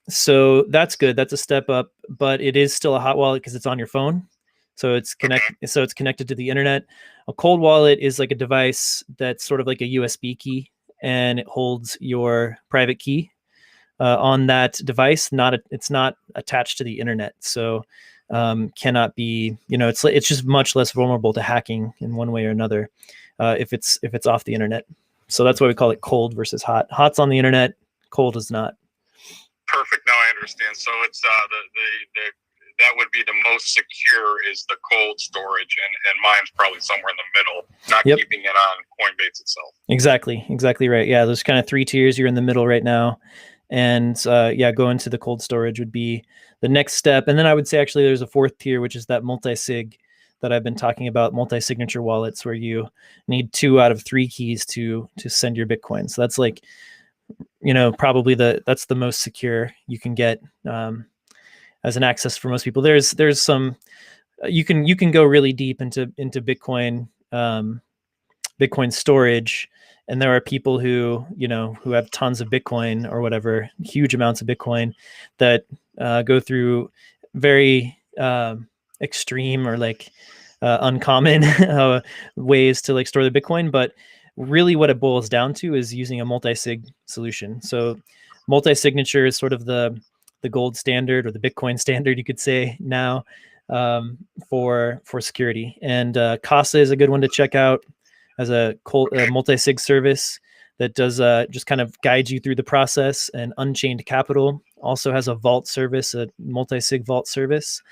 So that's good. That's a step up, but it is still a hot wallet because it's on your phone. So it's connected to the internet. A cold wallet is like a device that's sort of like a USB key, and it holds your private key on that device. It's not attached to the internet. So cannot be, it's just much less vulnerable to hacking in one way or another if it's off the internet. So that's why we call it cold versus hot. Hot's on the internet, cold is not. Perfect. Now I understand. So it's that would be the most secure is the cold storage, and mine's probably somewhere in the middle, not keeping it on Coinbase itself. Exactly right. Yeah, there's kind of three tiers. You're in the middle right now, and going to the cold storage would be the next step. And then I would say actually there's a fourth tier, which is that multi-sig that I've been talking about, multi-signature wallets, where you need 2 out of 3 keys to send your Bitcoin. So that's like, probably that's the most secure you can get as an access for most people. There's some, you can go really deep into Bitcoin, Bitcoin storage. And there are people who have tons of Bitcoin or whatever, huge amounts of Bitcoin that go through very extreme or like uncommon ways to like store the Bitcoin. But really what it boils down to is using a multi-sig solution. So multi-signature is sort of the gold standard, or the Bitcoin standard, you could say now, for security. And Casa is a good one to check out as a multi-sig service that does just kind of guide you through the process. And Unchained Capital also has a vault service, a multi-sig vault service.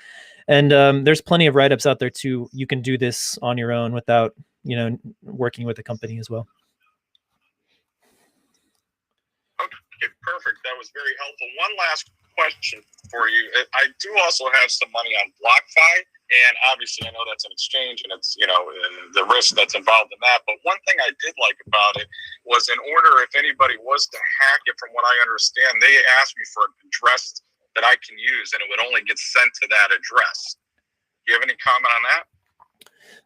And there's plenty of write-ups out there too. You can do this on your own without working with a company as well. Okay, perfect. That was very helpful. One last question for you. I do also have some money on BlockFi, and obviously I know that's an exchange, and it's the risk that's involved in that. But one thing I did like about it was, in order if anybody was to hack it, from what I understand, they asked me for an address that I can use, and it would only get sent to that address. Do you have any comment on that?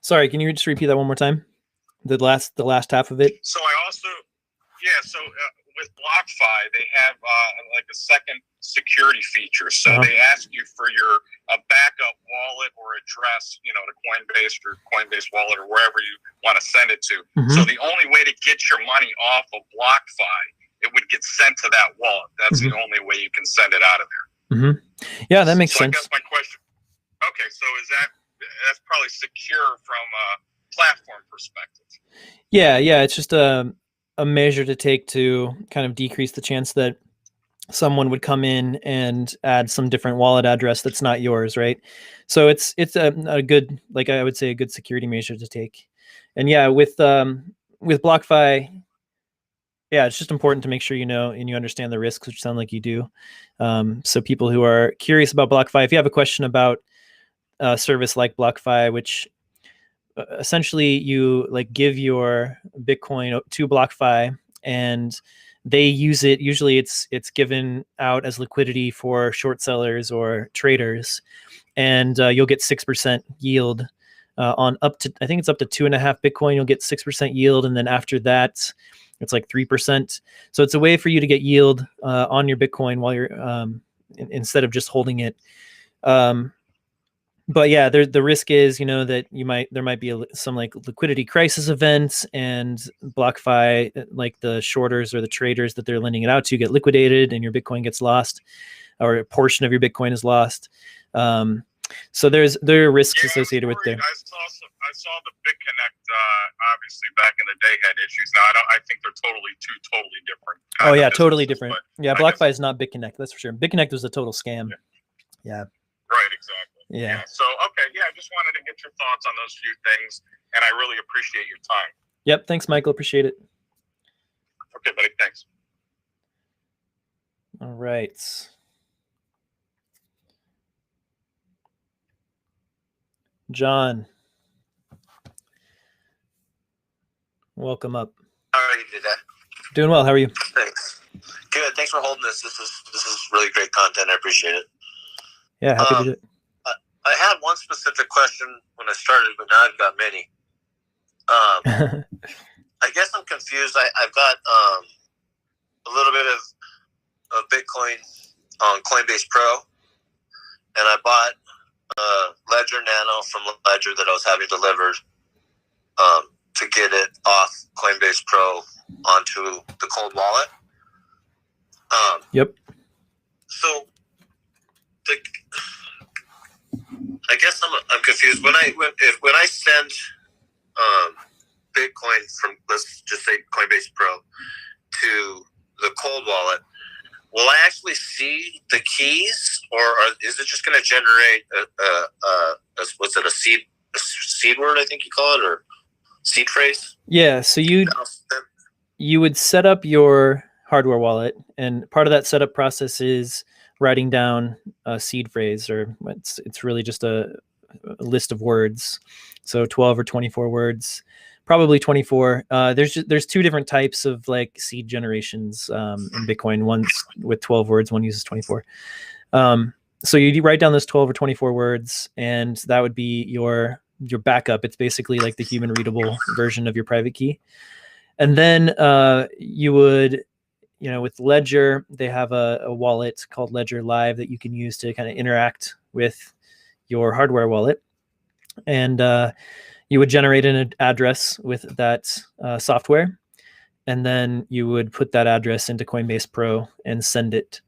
Sorry, can you just repeat that one more time? The last half of it. So I also Yeah, so with BlockFi, they have like a second security feature. So they ask you for your backup wallet or address, you know, to Coinbase or Coinbase wallet or wherever you want to send it to. So the only way to get your money off of BlockFi, it would get sent to that wallet. That's the only way you can send it out of there. Yeah, that makes so sense. I guess my question. Okay, so that's probably secure from a platform perspective. Yeah, it's just a measure to take to kind of decrease the chance that someone would come in and add some different wallet address that's not yours, right? So it's a good, like I would say, a good security measure to take. And yeah, with BlockFi, yeah, it's just important to make sure you know and you understand the risks, which sound like you do. So people who are curious about BlockFi, if you have a question about a service like BlockFi, which essentially you like give your Bitcoin to BlockFi and they use it. Usually it's given out as liquidity for short sellers or traders, and you'll get 6% yield on up to, I think it's up to 2.5 Bitcoin. You'll get 6% yield, and then after that it's like 3%. So it's a way for you to get yield on your Bitcoin while you're instead of just holding it. But yeah, the risk is, you know, that there might be some like liquidity crisis events, and BlockFi, like the shorters or the traders that they're lending it out to, get liquidated, and your Bitcoin gets lost, or a portion of your Bitcoin is lost. So there are risks associated with there. I saw the BitConnect, obviously back in the day had issues. Now I think they're two totally different. Oh yeah, totally different. Yeah, BlockFi is not BitConnect, that's for sure. BitConnect was a total scam. Yeah. Right, exactly. Yeah. So, okay, yeah, I just wanted to get your thoughts on those few things, and I really appreciate your time. Yep, thanks, Michael. Appreciate it. Okay, buddy, thanks. All right. John, welcome up. How are you today? Doing well. How are you? Thanks. Good. Thanks for holding this. This is really great content. I appreciate it. Yeah, happy to do it. I had one specific question when I started, but now I've got many. I guess I'm confused. I've got a little bit of Bitcoin on Coinbase Pro, and I bought Ledger Nano from Ledger that I was having delivered to get it off Coinbase Pro onto the cold wallet. Yep. So I guess I'm confused. When I send Bitcoin from, let's just say, Coinbase Pro to the cold wallet, will I actually see the keys, or is it just going to generate what's it, a seed word, I think you call it, or seed phrase? Yeah. So you would set up your hardware wallet, and part of that setup process is writing down a seed phrase, or it's really just a list of words. So 12 or 24 words, probably 24. There's two different types of like seed generations in Bitcoin. One's with 12 words, one uses 24. So you write down those 12 or 24 words, and that would be your backup. It's basically like the human readable version of your private key. And then you would, you know, with Ledger, they have a wallet called Ledger Live that you can use to kind of interact with your hardware wallet. And you would generate an address with that software. And then you would put that address into Coinbase Pro and send it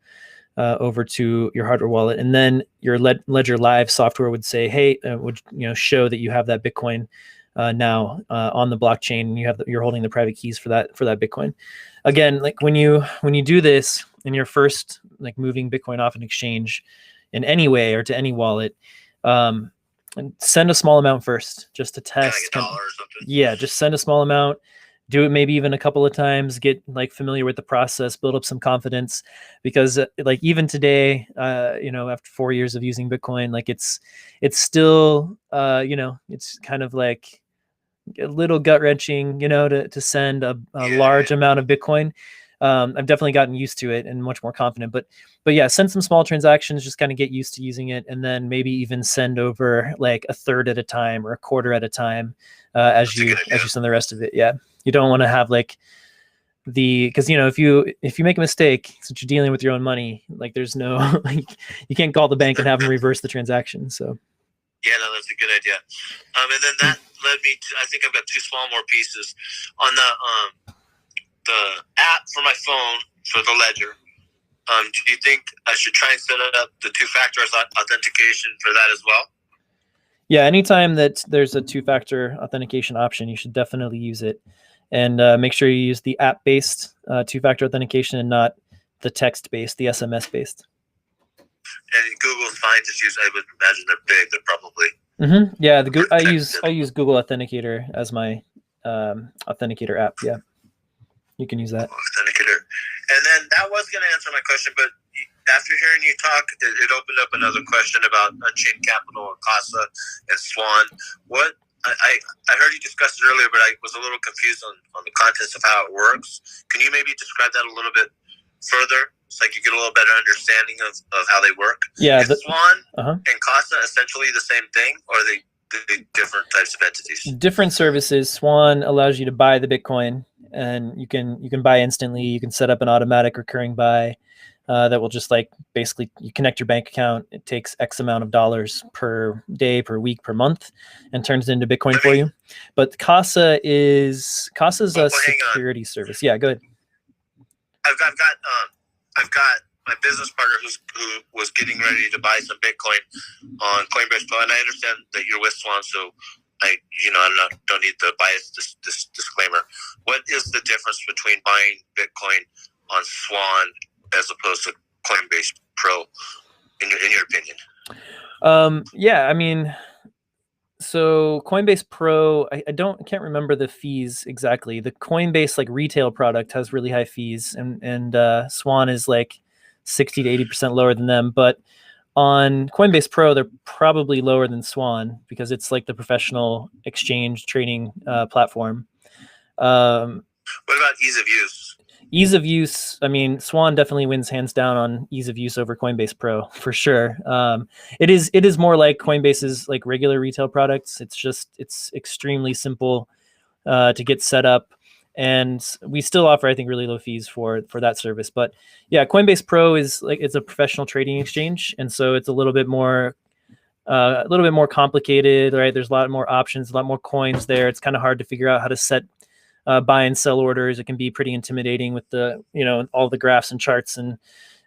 over to your hardware wallet. And then your Ledger Live software would say, hey, would show that you have that Bitcoin now on the blockchain, and you're holding the private keys for that Bitcoin. Again, like when you do this and you're first like moving Bitcoin off an exchange in any way or to any wallet, and send a small amount first just to test. Like $1 or something. Yeah, just send a small amount. Do it maybe even a couple of times. Get like familiar with the process. Build up some confidence, because like even today, after 4 years of using Bitcoin, like it's still it's kind of like a little gut wrenching, to send a large amount of Bitcoin. I've definitely gotten used to it and much more confident, but yeah, send some small transactions, just kind of get used to using it. And then maybe even send over like a third at a time or a quarter at a time, as you send the rest of it. Yeah. You don't want to have like because if you make a mistake, since you're dealing with your own money, like there's no like, you can't call the bank and have them reverse the transaction. So yeah, no, that's a good idea. And then that led me to, I think I've got two small more pieces on the app for my phone for the ledger. Do you think I should try and set up the two-factor authentication for that as well? Yeah, anytime that there's a two-factor authentication option, you should definitely use it. And make sure you use the app-based two-factor authentication and not the text-based, the SMS-based. And Google's fine to use. I would imagine they're big. They're probably. Mm-hmm. Yeah, I use Google Authenticator as my authenticator app. Yeah, you can use that. Authenticator. And then that was going to answer my question, but after hearing you talk, it opened up another question about Unchained Capital and Casa and Swan. What I heard you discuss it earlier, but I was a little confused on the contents of how it works. Can you maybe describe that a little bit further, so I could get a little better understanding of how they work? Yeah, Is Swan and Casa essentially the same thing, or are they different types of entities? Different services. Swan allows you to buy the Bitcoin, and you can buy instantly. You can set up an automatic recurring buy that will just like basically you connect your bank account. It takes X amount of dollars per day, per week, per month, and turns it into Bitcoin for you. But Casa's a security service. Yeah, go ahead. I've got my business partner who was getting ready to buy some Bitcoin on Coinbase Pro, and I understand that you're with Swan, so I don't need the bias disclaimer. What is the difference between buying Bitcoin on Swan as opposed to Coinbase Pro, in your opinion? Yeah, I mean, so Coinbase Pro, I can't remember the fees exactly. The Coinbase like retail product has really high fees, and Swan is like 60 to 80% lower than them. But on Coinbase Pro, they're probably lower than Swan because it's like the professional exchange trading platform. What about ease of use? Ease of use, I mean, Swan definitely wins hands down on ease of use over Coinbase Pro for sure. It is more like Coinbase's like regular retail products. It's extremely simple to get set up, and we still offer, I think, really low fees for that service. But yeah, Coinbase Pro is like it's a professional trading exchange, and so it's a little bit more complicated, right? There's a lot more options, a lot more coins there. It's kind of hard to figure out how to set buy and sell orders. It can be pretty intimidating with the, all the graphs and charts and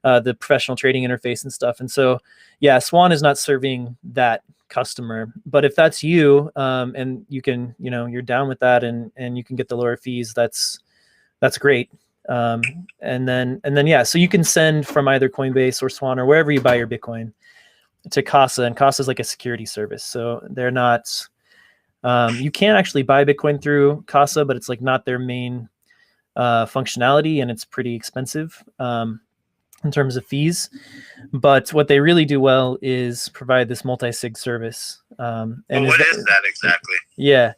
the professional trading interface and stuff. And so, yeah, Swan is not serving that customer, but if that's you, and you can, you're down with that and you can get the lower fees, that's great. And then, yeah, so you can send from either Coinbase or Swan or wherever you buy your Bitcoin to Casa, and Casa is like a security service. So they're not, you can actually buy Bitcoin through Casa, but it's like not their main functionality, and it's pretty expensive in terms of fees. But what they really do well is provide this multi-sig service. And what is that exactly? Yeah.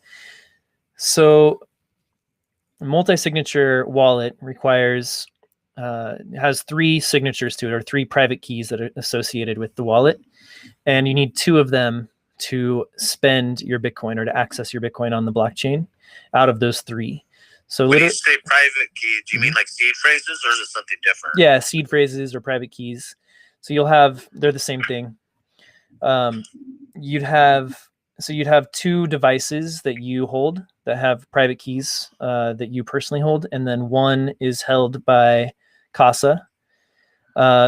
So multi-signature wallet requires, has 3 signatures to it, or 3 private keys that are associated with the wallet. And you need 2 of them to spend your Bitcoin or to access your Bitcoin on the blockchain out of those 3. So when you say private key, do you mean like seed phrases, or is it something different? Yeah, seed phrases or private keys. So they're the same thing. You'd have 2 devices that you hold that have private keys that you personally hold, and then one is held by Casa.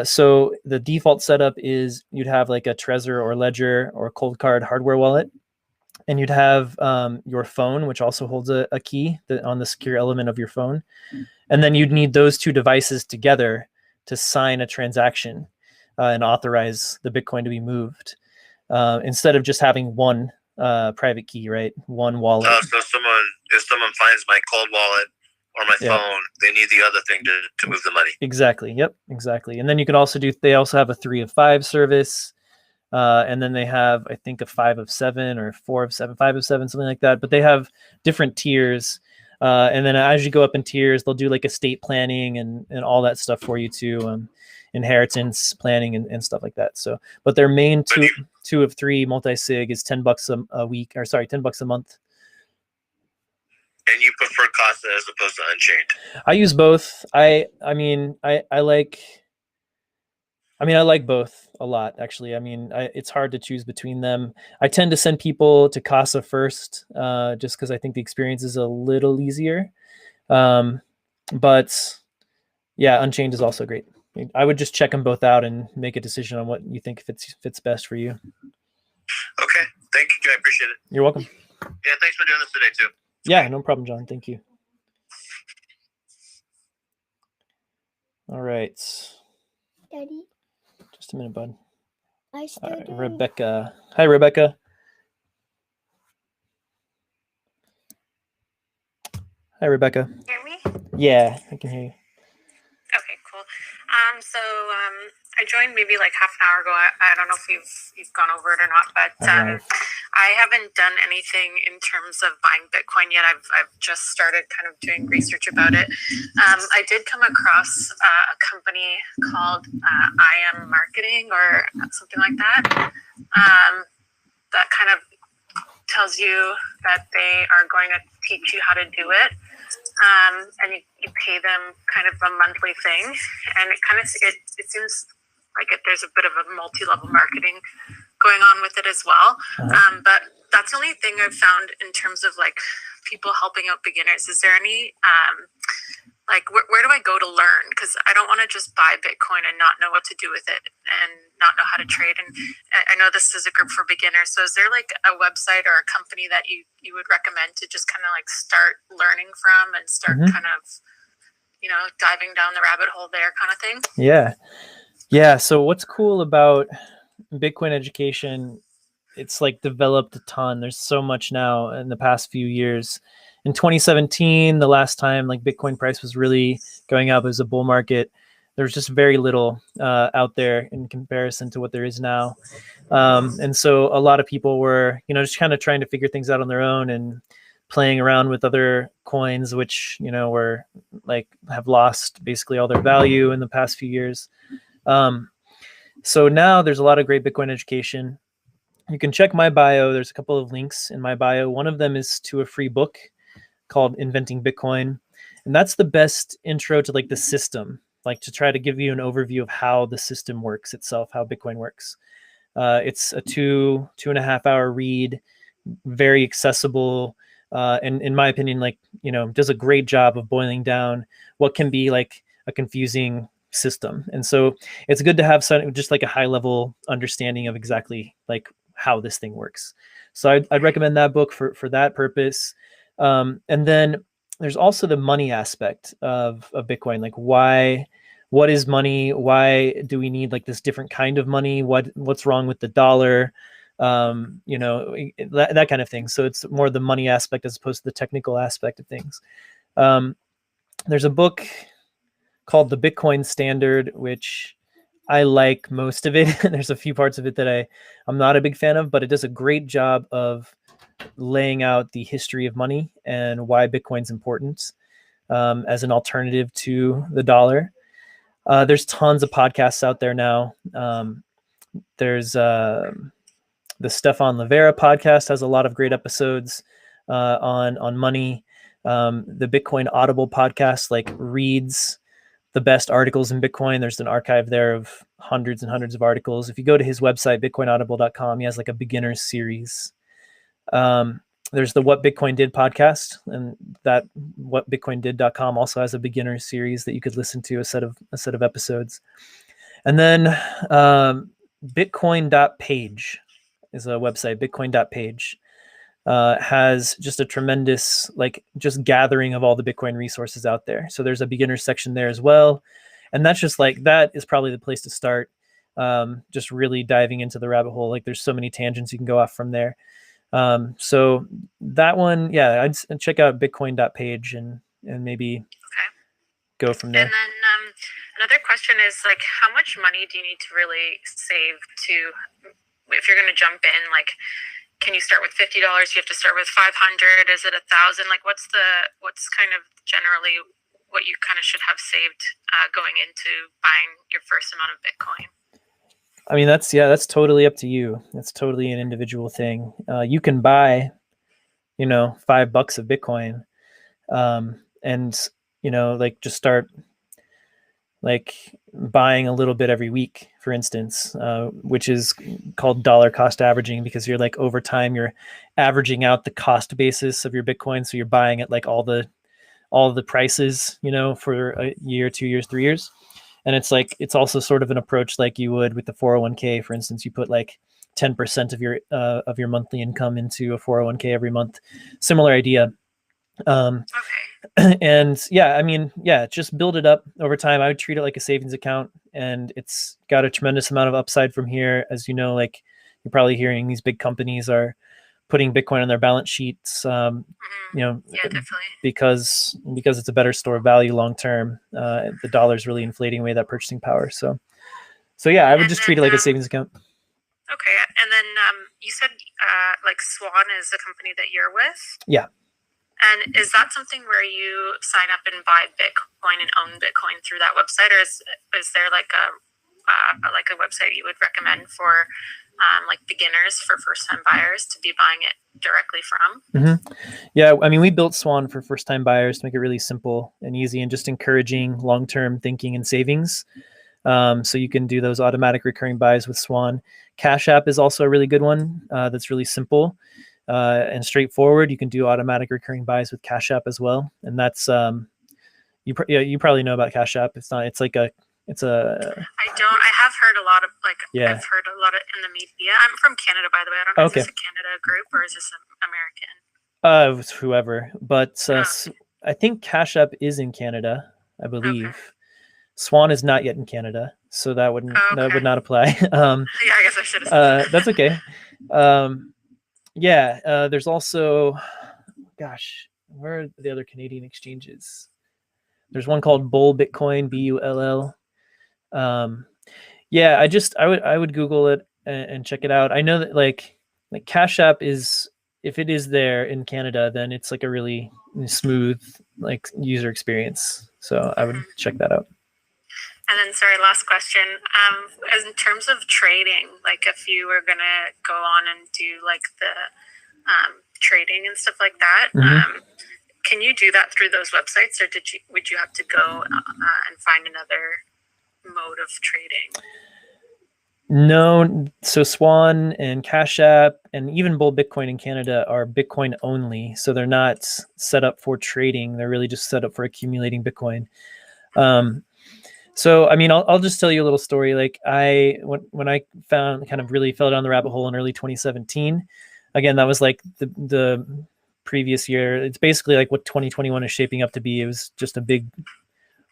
So the default setup is you'd have like a Trezor or Ledger or Cold Card hardware wallet, and you'd have your phone, which also holds a key on the secure element of your phone. And then you'd need those 2 devices together to sign a transaction and authorize the Bitcoin to be moved, instead of just having one private key, right? One wallet. So if someone finds my cold wallet or my phone, they need the other thing to move the money. Exactly. Yep. Exactly. And then you can also they also have a 3 of 5 service. And then they have, I think, a 5 of 7 or 4 of 7, 5 of 7, something like that. But they have different tiers. And then as you go up in tiers, they'll do like estate planning and all that stuff for you too. Inheritance planning and stuff like that. So, but their main 2 of 3 multi-sig is $10 a week, or sorry, $10 a month. And you prefer Casa as opposed to Unchained? I use both. I like both a lot, actually. It's hard to choose between them. I tend to send people to Casa first, just because I think the experience is a little easier. But yeah, Unchained is also great. I would just check them both out and make a decision on what you think fits best for you. Okay, thank you. I appreciate it. You're welcome. Yeah, thanks for doing this today too. Yeah, no problem, John. Thank you. All right. Daddy. Just a minute, bud. I still do. Rebecca. Hi, Rebecca. Hi, Rebecca. Hear me? Yeah, I can hear you. Okay, cool. I joined maybe like half an hour ago. I don't know if you've gone over it or not, but I haven't done anything in terms of buying Bitcoin yet. I've just started kind of doing research about it. I did come across a company called I Am Marketing or something like that. That kind of tells you that they are going to teach you how to do it. And you pay them kind of a monthly thing, and it seems like there's a bit of a multi-level marketing going on with it as well. But that's the only thing I've found in terms of like people helping out beginners. Is there any where do I go to learn? Because I don't want to just buy Bitcoin and not know what to do with it and not know how to trade. And I know this is a group for beginners. So is there like a website or a company that you would recommend to just kind of like start learning from and start kind of, diving down the rabbit hole there kind of thing? Yeah. Yeah. So what's cool about Bitcoin education, it's like developed a ton. There's so much now in the past few years. In 2017, the last time like Bitcoin price was really going up, it was a bull market. There's just very little out there in comparison to what there is now. And so a lot of people were, just kind of trying to figure things out on their own and playing around with other coins, which, were like have lost basically all their value in the past few years. So now there's a lot of great Bitcoin education. You can check my bio. There's a couple of links in my bio. One of them is to a free book called Inventing Bitcoin. And that's the best intro to like the system, like to try to give you an overview of how the system works itself, how Bitcoin works. It's a 2.5 hour read, very accessible. And in my opinion, like, does a great job of boiling down what can be like a confusing system. And so it's good to have just like a high level understanding of exactly like how this thing works. So I'd recommend that book for that purpose. And then there's also the money aspect of Bitcoin. Like what is money? Why do we need like this different kind of money? What's wrong with the dollar? That kind of thing. So it's more the money aspect as opposed to the technical aspect of things. There's a book called The Bitcoin Standard, which I like most of it. There's a few parts of it that I'm not a big fan of, but it does a great job of laying out the history of money and why Bitcoin's important as an alternative to the dollar. There's tons of podcasts out there now. There's the Stefan Livera podcast has a lot of great episodes on money. The Bitcoin Audible podcast like reads the best articles in Bitcoin. There's an archive there of hundreds and hundreds of articles. If you go to his website, bitcoinaudible.com, he has like a beginner's series. There's the What Bitcoin Did podcast, and that whatbitcoindid.com also has a beginner's series that you could listen to, a set of episodes. And then bitcoin.page is a website, bitcoin.page. Has just a tremendous like just gathering of all the Bitcoin resources out there. So there's a beginner section there as well. And that's just like, that is probably the place to start. Just really diving into the rabbit hole. Like there's so many tangents you can go off from there. So that one, yeah, I'd check out bitcoin.page and maybe go from there. And then another question is like, how much money do you need to really save if you're going to jump in? Like, can you start with $50? You have to start with 500. Is it 1,000? Like, what's kind of generally what you kind of should have saved going into buying your first amount of Bitcoin? I mean, that's totally up to you. That's totally an individual thing. You can buy, $5 of Bitcoin, and like just start like buying a little bit every week, for instance, which is called dollar cost averaging, because you're like over time you're averaging out the cost basis of your Bitcoin. So you're buying at like all the prices, for a year, 2 years, 3 years. And it's like, it's also sort of an approach like you would with the 401k. For instance, you put like 10% of your monthly income into a 401k every month. Similar idea. And just build it up over time. I would treat it like a savings account, and it's got a tremendous amount of upside from here. As you know, like you're probably hearing, these big companies are putting Bitcoin on their balance sheets, because it's a better store of value long term. The dollar is really inflating away that purchasing power. So yeah, I would just treat it like a savings account. Okay, and then you said like Swan is the company that you're with. Yeah. And is that something where you sign up and buy Bitcoin and own Bitcoin through that website, or is there like a website you would recommend for like beginners, for first-time buyers, to be buying it directly from? Mm-hmm. Yeah, I mean, we built Swan for first-time buyers to make it really simple and easy, and just encouraging long-term thinking and savings. So you can do those automatic recurring buys with Swan. Cash App is also a really good one. That's really simple and straightforward. You can do automatic recurring buys with Cash App as well, and that's you probably know about Cash App. It's a. I don't. I have heard a lot of I've heard a lot of in the media. I'm from Canada, by the way. I don't know. Okay. Is this a Canada group or is this American? It's whoever, but I think Cash App is in Canada, I believe. Okay. Swan is not yet in Canada, so that would not apply. Yeah, I guess I should have said that. That's okay. There's also, gosh, where are the other Canadian exchanges? There's one called Bull Bitcoin, BULL. I would Google it and check it out. I know that like Cash App is, if it is there in Canada, then it's like a really smooth like user experience. So I would check that out. And then, sorry, last question. As in terms of trading, like if you were gonna go on and do like the trading and stuff like that, can you do that through those websites, or would you have to go and find another mode of trading? No, so Swan and Cash App and even Bull Bitcoin in Canada are Bitcoin only, so they're not set up for trading. They're really just set up for accumulating Bitcoin. So, I mean, I'll just tell you a little story. Like when I really fell down the rabbit hole in early 2017, again, that was like the previous year. It's basically like what 2021 is shaping up to be. It was just a big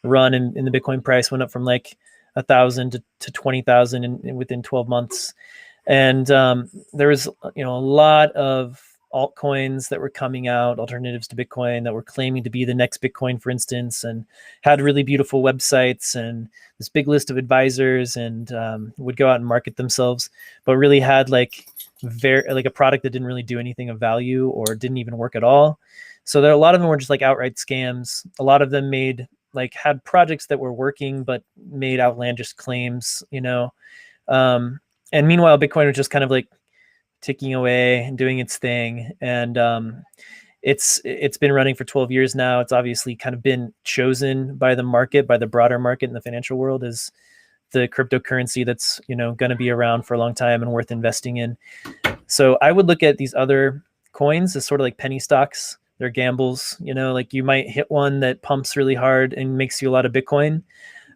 run in the Bitcoin price, went up from like 1,000 to 20,000 within 12 months. And there was, a lot of altcoins that were coming out, alternatives to Bitcoin, that were claiming to be the next Bitcoin, for instance, and had really beautiful websites and this big list of advisors, and would go out and market themselves, but really had like a product that didn't really do anything of value or didn't even work at all. So a lot of them were just like outright scams. A lot of them had projects that were working, but made outlandish claims, and meanwhile, Bitcoin was just kind of like ticking away and doing its thing. And it's been running for 12 years now. It's obviously kind of been chosen by the market, by the broader market in the financial world, as the cryptocurrency that's, going to be around for a long time and worth investing in. So I would look at these other coins as sort of like penny stocks. They're gambles, like you might hit one that pumps really hard and makes you a lot of Bitcoin.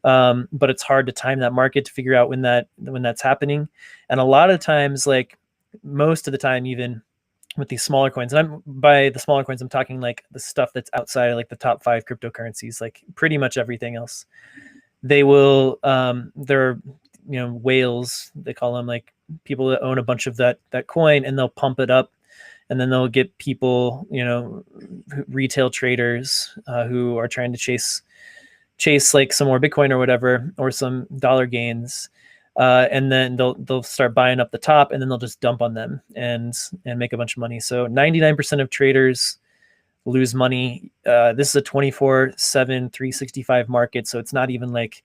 But it's hard to time that market to figure out when that's happening. And a lot of times, like most of the time, even with these smaller coins, and by the smaller coins, I'm talking like the stuff that's outside of like the top 5 cryptocurrencies, like pretty much everything else. They will, they're, whales, they call them, like people that own a bunch of that coin, and they'll pump it up. And then they'll get people, retail traders who are trying to chase like some more Bitcoin or whatever, or some dollar gains. And then they'll start buying up the top, and then they'll just dump on them and make a bunch of money. So 99% of traders lose money. This is a 24/7, 365 market. So it's not even like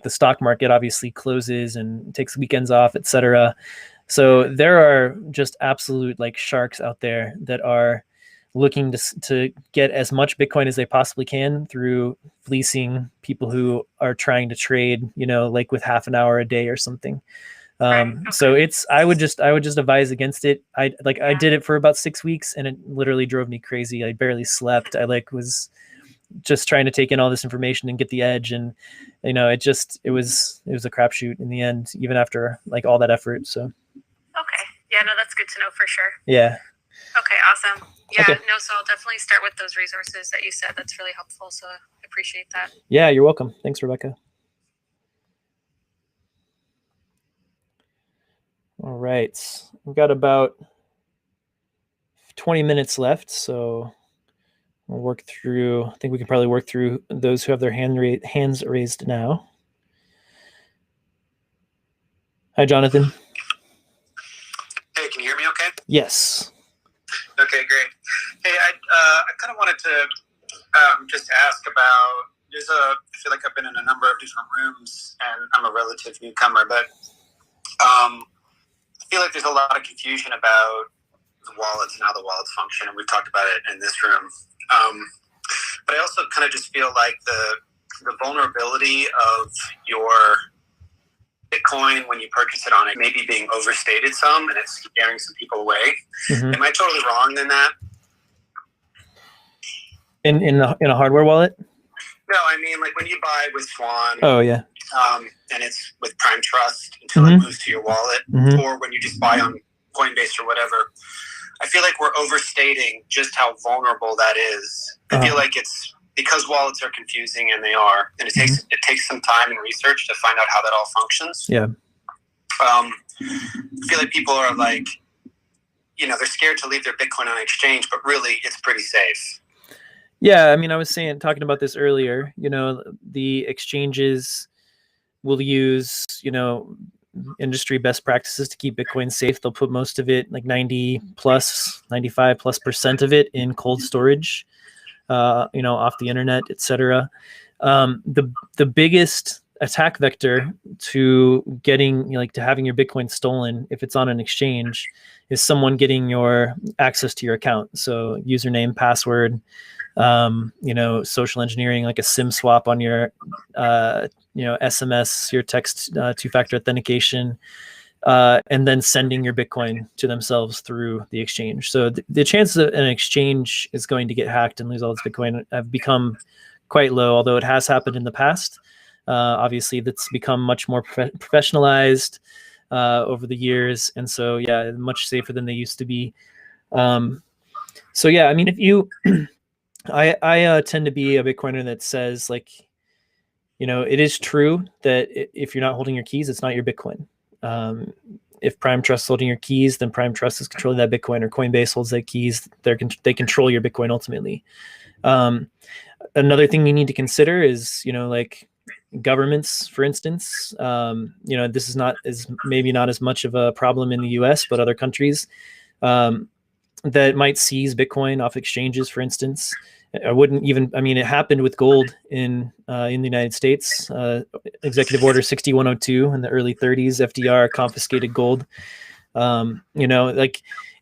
the stock market obviously closes and takes weekends off, etc. So there are just absolute like sharks out there that are looking to get as much Bitcoin as they possibly can through fleecing people who are trying to trade, like with half an hour a day or something. So I would just advise against it. I did it for about 6 weeks and it literally drove me crazy. I barely slept. I was just trying to take in all this information and get the edge. And, it was a crapshoot in the end, even after like all that effort. So. Okay. Yeah, no, that's good to know for sure. Yeah. Okay, awesome. Yeah, Okay. no, so I'll definitely start with those resources that you said. That's really helpful. So I appreciate that. Yeah, you're welcome. Thanks, Rebecca. All right. We've got about 20 minutes left. So we'll work through, I think we can probably work through those who have their hands raised now. Hi, Jonathan. Hey, can you hear me okay? Yes. Okay, great. Hey, I kind of wanted to just ask about, I feel like I've been in a number of different rooms and I'm a relative newcomer, but I feel like there's a lot of confusion about the wallets and how the wallets function, and we've talked about it in this room. But I also kind of just feel like the vulnerability of your Bitcoin when you purchase it on it maybe being overstated some, and it's scaring some people away. Mm-hmm. Am I totally wrong in that? In a hardware wallet? No, I mean like when you buy with Swan. Oh yeah. And it's with Prime Trust until it moves to your wallet, or when you just buy on Coinbase or whatever. I feel like we're overstating just how vulnerable that is. I feel like it's because wallets are confusing, and they are, and it takes some time and research to find out how that all functions. Yeah. I feel like people are like, they're scared to leave their Bitcoin on exchange, but really it's pretty safe. Yeah, I mean, I was talking about this earlier. The exchanges will use, industry best practices to keep Bitcoin safe. They'll put most of it, like 95+% of it in cold storage, off the internet, etc. The biggest attack vector to getting, to having your Bitcoin stolen, if it's on an exchange, is someone getting your access to your account. So username, password, social engineering, like a SIM swap on your, SMS, your text two-factor authentication, and then sending your Bitcoin to themselves through the exchange. So the chances that an exchange is going to get hacked and lose all its Bitcoin have become quite low, although it has happened in the past. Obviously, that's become much more professionalized over the years. And so, yeah, much safer than they used to be. So, yeah, I mean, if you... I tend to be a Bitcoiner that says, like, it is true that if you're not holding your keys, it's not your Bitcoin. If Prime Trust is holding your keys, then Prime Trust is controlling that Bitcoin, or Coinbase holds that keys. They control your Bitcoin ultimately. Another thing you need to consider is, like governments, for instance. This is maybe not as much of a problem in the US, but other countries that might seize Bitcoin off exchanges, for instance. It happened with gold in the United States. Executive Order 6102 in the early 30s, FDR confiscated gold.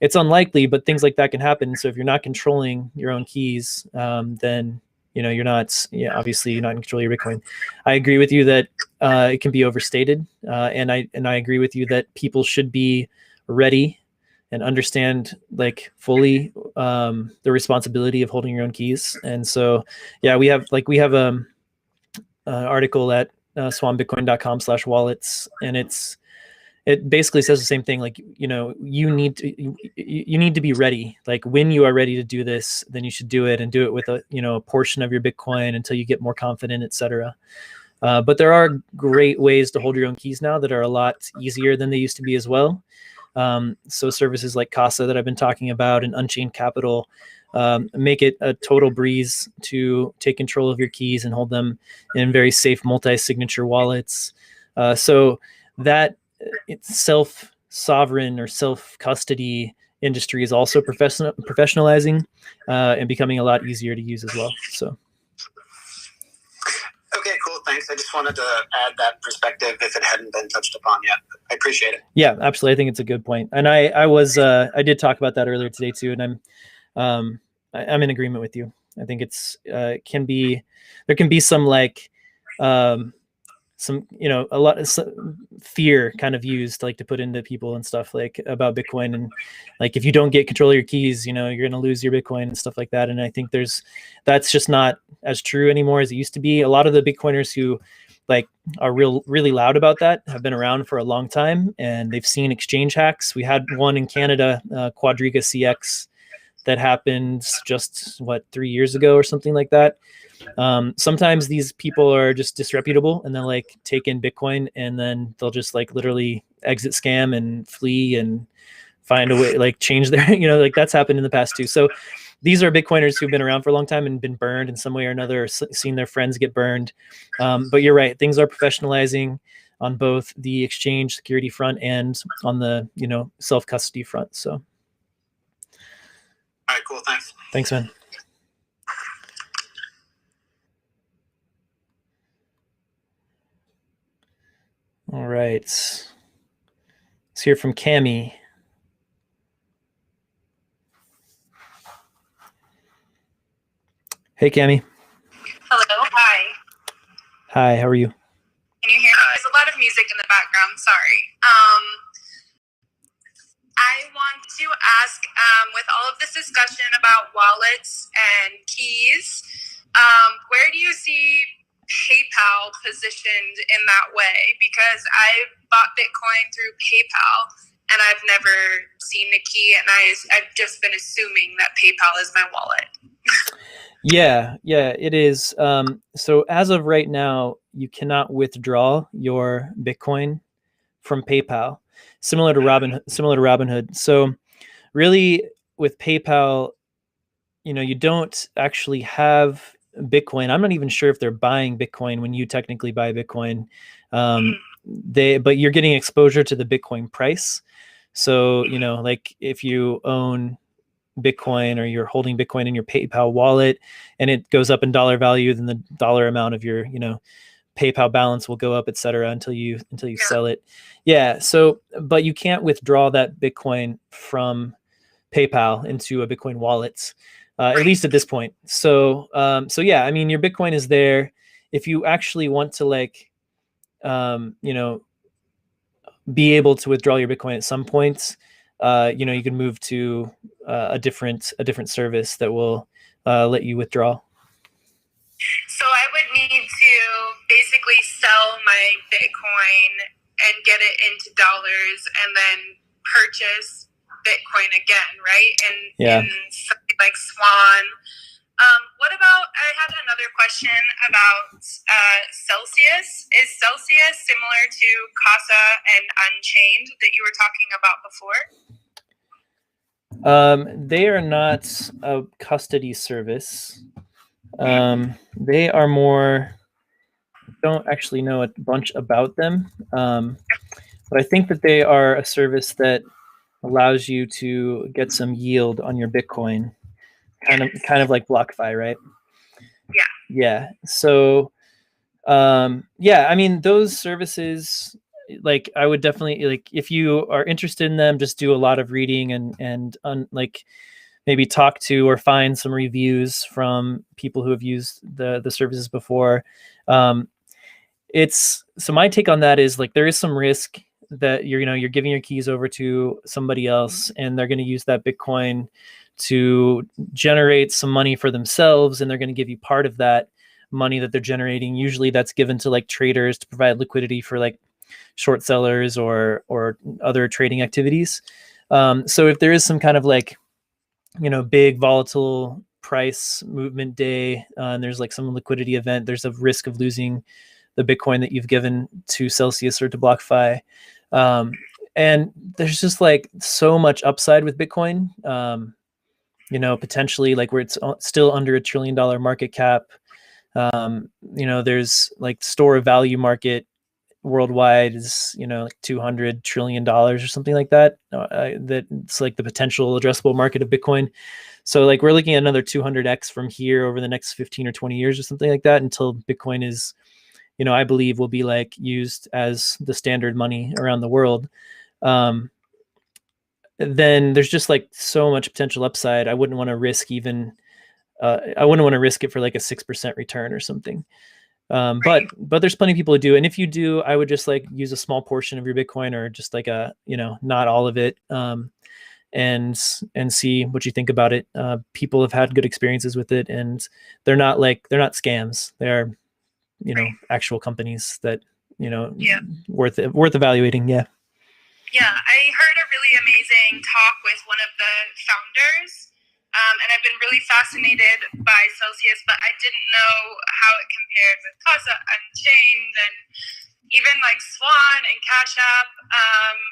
It's unlikely, but things like that can happen. So if you're not controlling your own keys, then, you're not, obviously you're not in control of your Bitcoin. I agree with you that it can be overstated. And I agree with you that people should be ready and understand fully the responsibility of holding your own keys. And so, yeah, we have an article at swanbitcoin.com/wallets, and it basically says the same thing. You need to be ready. Like when you are ready to do this, then you should do it, and do it with a portion of your Bitcoin until you get more confident, etc. But there are great ways to hold your own keys now that are a lot easier than they used to be as well. So services like Casa that I've been talking about and Unchained Capital make it a total breeze to take control of your keys and hold them in very safe multi-signature wallets. So that self-sovereign or self-custody industry is also professionalizing and becoming a lot easier to use as well. So. Okay, cool. Thanks. I just wanted to add that perspective if it hadn't been touched upon yet. I appreciate it. Yeah, absolutely. I think it's a good point. And I did talk about that earlier today too. And I'm in agreement with you. I think it's there can be some like some, you know, a lot of fear kind of used like to put into people and stuff like about Bitcoin, and like if you don't get control of your keys, you know, you're going to lose your Bitcoin and stuff like that. And I think that's just not as true anymore as it used to be. A lot of the Bitcoiners who like are really loud about that have been around for a long time, and they've seen exchange hacks. We had one in Canada, Quadriga CX, that happened just 3 years ago or something like that. Sometimes these people are just disreputable, and they'll like take in Bitcoin, and then they'll just like literally exit scam and flee and find a way, like change their, you know, like that's happened in the past too. So these are Bitcoiners who've been around for a long time and been burned in some way or another, or seen their friends get burned. But you're right, things are professionalizing on both the exchange security front and on the, you know, self-custody front. So. All right, cool. Thanks. Thanks, man. All right. Let's hear from Cami. Hey, Cami. Hello. Hi. Hi, how are you? Can you hear me? There's a lot of music in the background. Sorry. I want to ask, with all of this discussion about wallets and keys, where do you see PayPal positioned in that way? Because I've bought Bitcoin through PayPal and I've never seen the key, and I've just been assuming that PayPal is my wallet. Yeah, it is. So as of right now, you cannot withdraw your Bitcoin from PayPal, similar to Robinhood. So really with PayPal, you know, you don't actually have Bitcoin. I'm not even sure if they're buying Bitcoin when you technically buy Bitcoin. But you're getting exposure to the Bitcoin price. So, you know, like if you own Bitcoin or you're holding Bitcoin in your PayPal wallet and it goes up in dollar value, then the dollar amount of your, you know, PayPal balance will go up, et cetera, until you sell it. Yeah. So, but you can't withdraw that Bitcoin from PayPal into a Bitcoin wallet, at least at this point. So, yeah, I mean, your Bitcoin is there. If you actually want to like, you know, be able to withdraw your Bitcoin at some point, you know, you can move to a different service that will let you withdraw. So I would need to basically sell my Bitcoin and get it into dollars and then purchase Bitcoin again, right? And in something like Swan. What about, I had another question about Celsius. Is Celsius similar to Casa and Unchained that you were talking about before? They are not a custody service. They are more, don't actually know a bunch about them. But I think that they are a service that allows you to get some yield on your Bitcoin, kind of like BlockFi, right? Yeah. So, yeah, I mean, those services, like, I would definitely, like, if you are interested in them, just do a lot of reading and like maybe talk to or find some reviews from people who have used the services before. So my take on that is like, there is some risk that you're giving your keys over to somebody else and they're going to use that Bitcoin to generate some money for themselves. And they're going to give you part of that money that they're generating. Usually that's given to like traders to provide liquidity for like short sellers or other trading activities. So if there is some kind of like, you know, big volatile price movement day, and there's like some liquidity event, there's a risk of losing the Bitcoin that you've given to Celsius or to BlockFi. And there's just like so much upside with Bitcoin, you know, potentially like where it's still under $1 trillion market cap. You know, there's like store of value market worldwide is, you know, like $200 trillion or something like that. That's like the potential addressable market of Bitcoin. So like we're looking at another 200x from here over the next 15 or 20 years or something like that, until Bitcoin is, you know, I believe will be like used as the standard money around the world. Then there's just like so much potential upside. I wouldn't want to risk even I wouldn't want to risk it for like a 6% return or something. But there's plenty of people who do. And if you do, I would just like use a small portion of your Bitcoin, or just like not all of it. And see what you think about it. People have had good experiences with it, and they're not scams. They're, actual companies that, worth evaluating. Yeah. Yeah, I heard a really amazing talk with one of the founders, and I've been really fascinated by Celsius, but I didn't know how it compared with Casa Unchained and even like Swan and Cash App.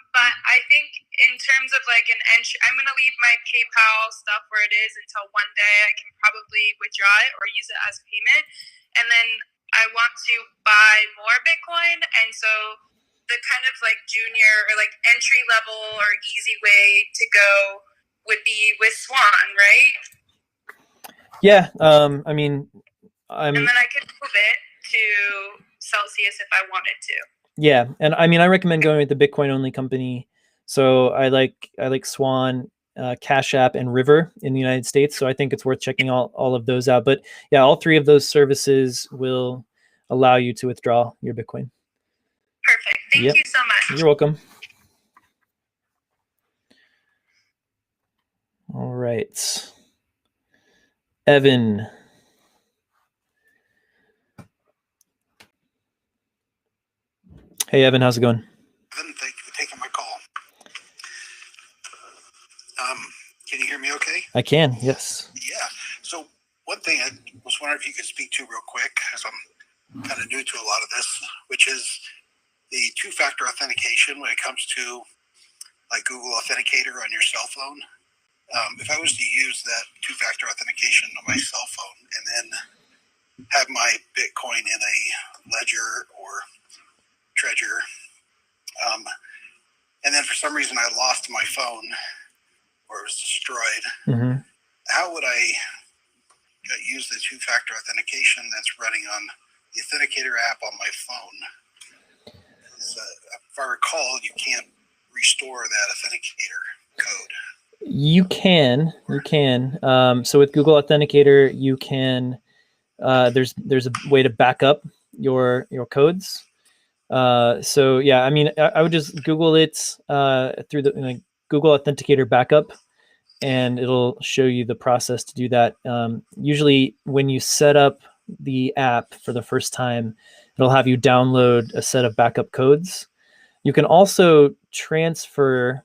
But I think in terms of like an entry, I'm going to leave my PayPal stuff where it is until one day I can probably withdraw it or use it as payment. And then I want to buy more Bitcoin. And so the kind of like junior or like entry level or easy way to go would be with Swan, right? Yeah. I mean, and then I could move it to Celsius if I wanted to. Yeah, and I mean, I recommend going with the Bitcoin only company. So I like Swan, Cash App, and River in the United States. So I think it's worth checking all of those out. But yeah, all three of those services will allow you to withdraw your Bitcoin. Perfect. Thank you so much. You're welcome. All right. Evan. Hey, Evan, how's it going? Evan, thank you for taking my call. Can you hear me okay? I can, yes. Yeah. So one thing I was wondering if you could speak to real quick, as I'm kind of new to a lot of this, which is the two-factor authentication when it comes to like Google Authenticator on your cell phone. If I was to use that two-factor authentication on my cell phone and then have my Bitcoin in a ledger or Treasure, and then for some reason I lost my phone or it was destroyed, how would I use the two-factor authentication that's running on the Authenticator app on my phone? If I recall, you can't restore that Authenticator code. You can. So with Google Authenticator, you can. There's a way to back up your codes. So yeah, I mean, I would just Google it through the Google Authenticator backup, and it'll show you the process to do that. Usually when you set up the app for the first time, it'll have you download a set of backup codes. You can also transfer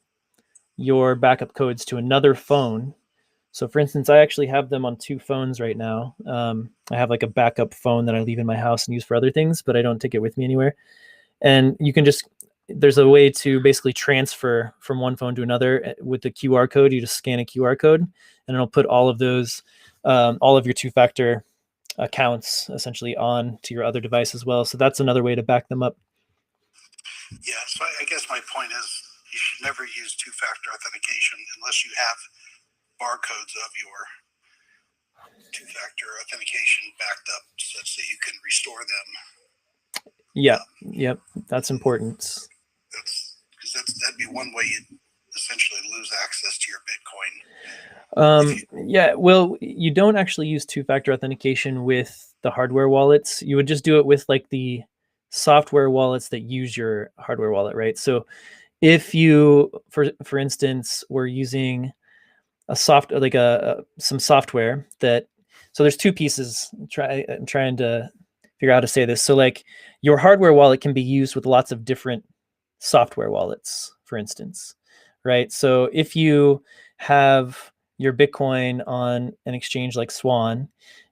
your backup codes to another phone. So for instance, I actually have them on two phones right now. I have like a backup phone that I leave in my house and use for other things, but I don't take it with me anywhere. And you can there's a way to basically transfer from one phone to another with the QR code. You just scan a QR code and it'll put all of those, all of your two-factor accounts essentially on to your other device as well. So that's another way to back them up. Yeah, so I guess my point is you should never use two-factor authentication unless you have barcodes of your two-factor authentication backed up such that you can restore them. Yeah, yep, that's important. That'd be one way you'd essentially lose access to your Bitcoin. Yeah, well, you don't actually use two-factor authentication with the hardware wallets. You would just do it with like the software wallets that use your hardware wallet, right? So if you, for instance, were using some software that, so there's two pieces. I'm trying to figure out how to say this. So like your hardware wallet can be used with lots of different software wallets, for instance, right? So if you have your Bitcoin on an exchange like Swan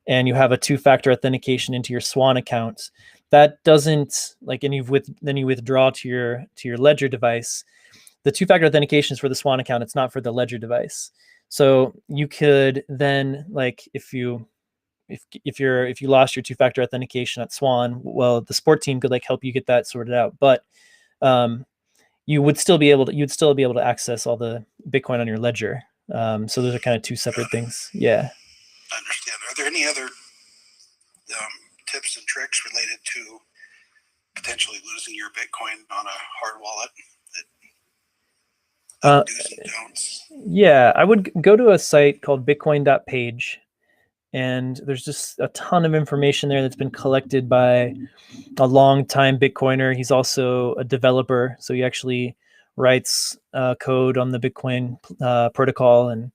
and you have a two-factor authentication into your Swan account, that doesn't then you withdraw to your Ledger device. The two-factor authentication is for the Swan account. It's not for the Ledger device. So you could then, like, if you lost your two-factor authentication at Swan, well, the support team could like help you get that sorted out. But you'd still be able to access all the Bitcoin on your Ledger. So those are kind of two separate things. Yeah. I understand. Are there any other tips and tricks related to potentially losing your Bitcoin on a hard wallet? Do's and don'ts? Yeah, I would go to a site called bitcoin.page, And there's just a ton of information there that's been collected by a long-time Bitcoiner. He's also a developer, so he actually writes code on the Bitcoin protocol, and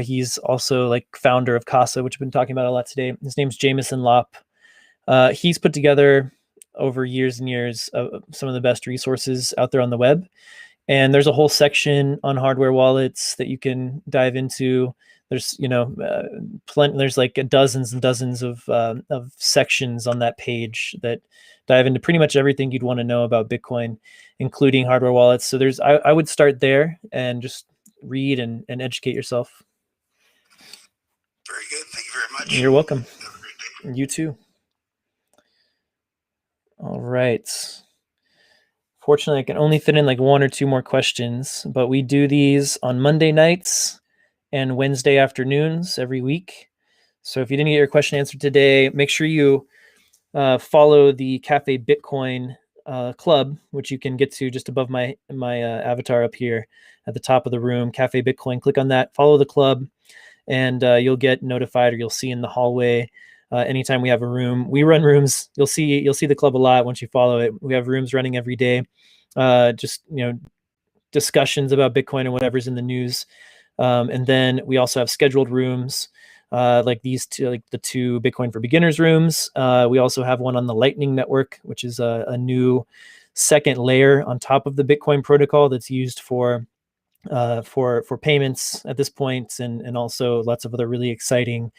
he's also like founder of Casa, which we've been talking about a lot today. His name's Jameson Lopp. He's put together over years and years some of the best resources out there on the web. And there's a whole section on hardware wallets that you can dive into. There's, there's like dozens and dozens of sections on that page that dive into pretty much everything you'd want to know about Bitcoin, including hardware wallets. So I would start there and just read and educate yourself. Very good. Thank you very much. You're welcome. Have a great day. You too. All right. Fortunately, I can only fit in like one or two more questions, but we do these on Monday nights and Wednesday afternoons every week. So if you didn't get your question answered today, make sure you follow the Cafe Bitcoin club, which you can get to just above my avatar up here at the top of the room. Cafe Bitcoin. Click on that. Follow the club, and you'll get notified, or you'll see in the hallway anytime we have a room. We run rooms. You'll see the club a lot once you follow it. We have rooms running every day. Just discussions about Bitcoin and whatever's in the news. And then we also have scheduled rooms like these two, like the 2 Bitcoin for Beginners rooms. We also have one on the Lightning Network, which is a new second layer on top of the Bitcoin protocol that's used for payments at this point, and also lots of other really exciting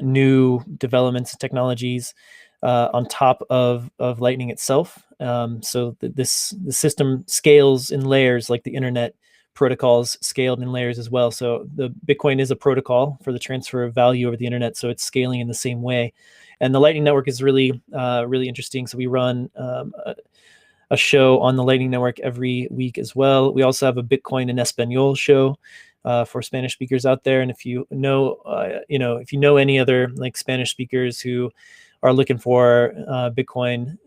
new developments and technologies on top of Lightning itself. So the system scales in layers, like the internet protocols scaled in layers as well. So the Bitcoin is a protocol for the transfer of value over the internet, so it's scaling in the same way. And the Lightning Network is really interesting. So we run a show on the Lightning Network every week as well. We also have a Bitcoin in Espanol show for Spanish speakers out there. And if you know any other like Spanish speakers who are looking for Bitcoin,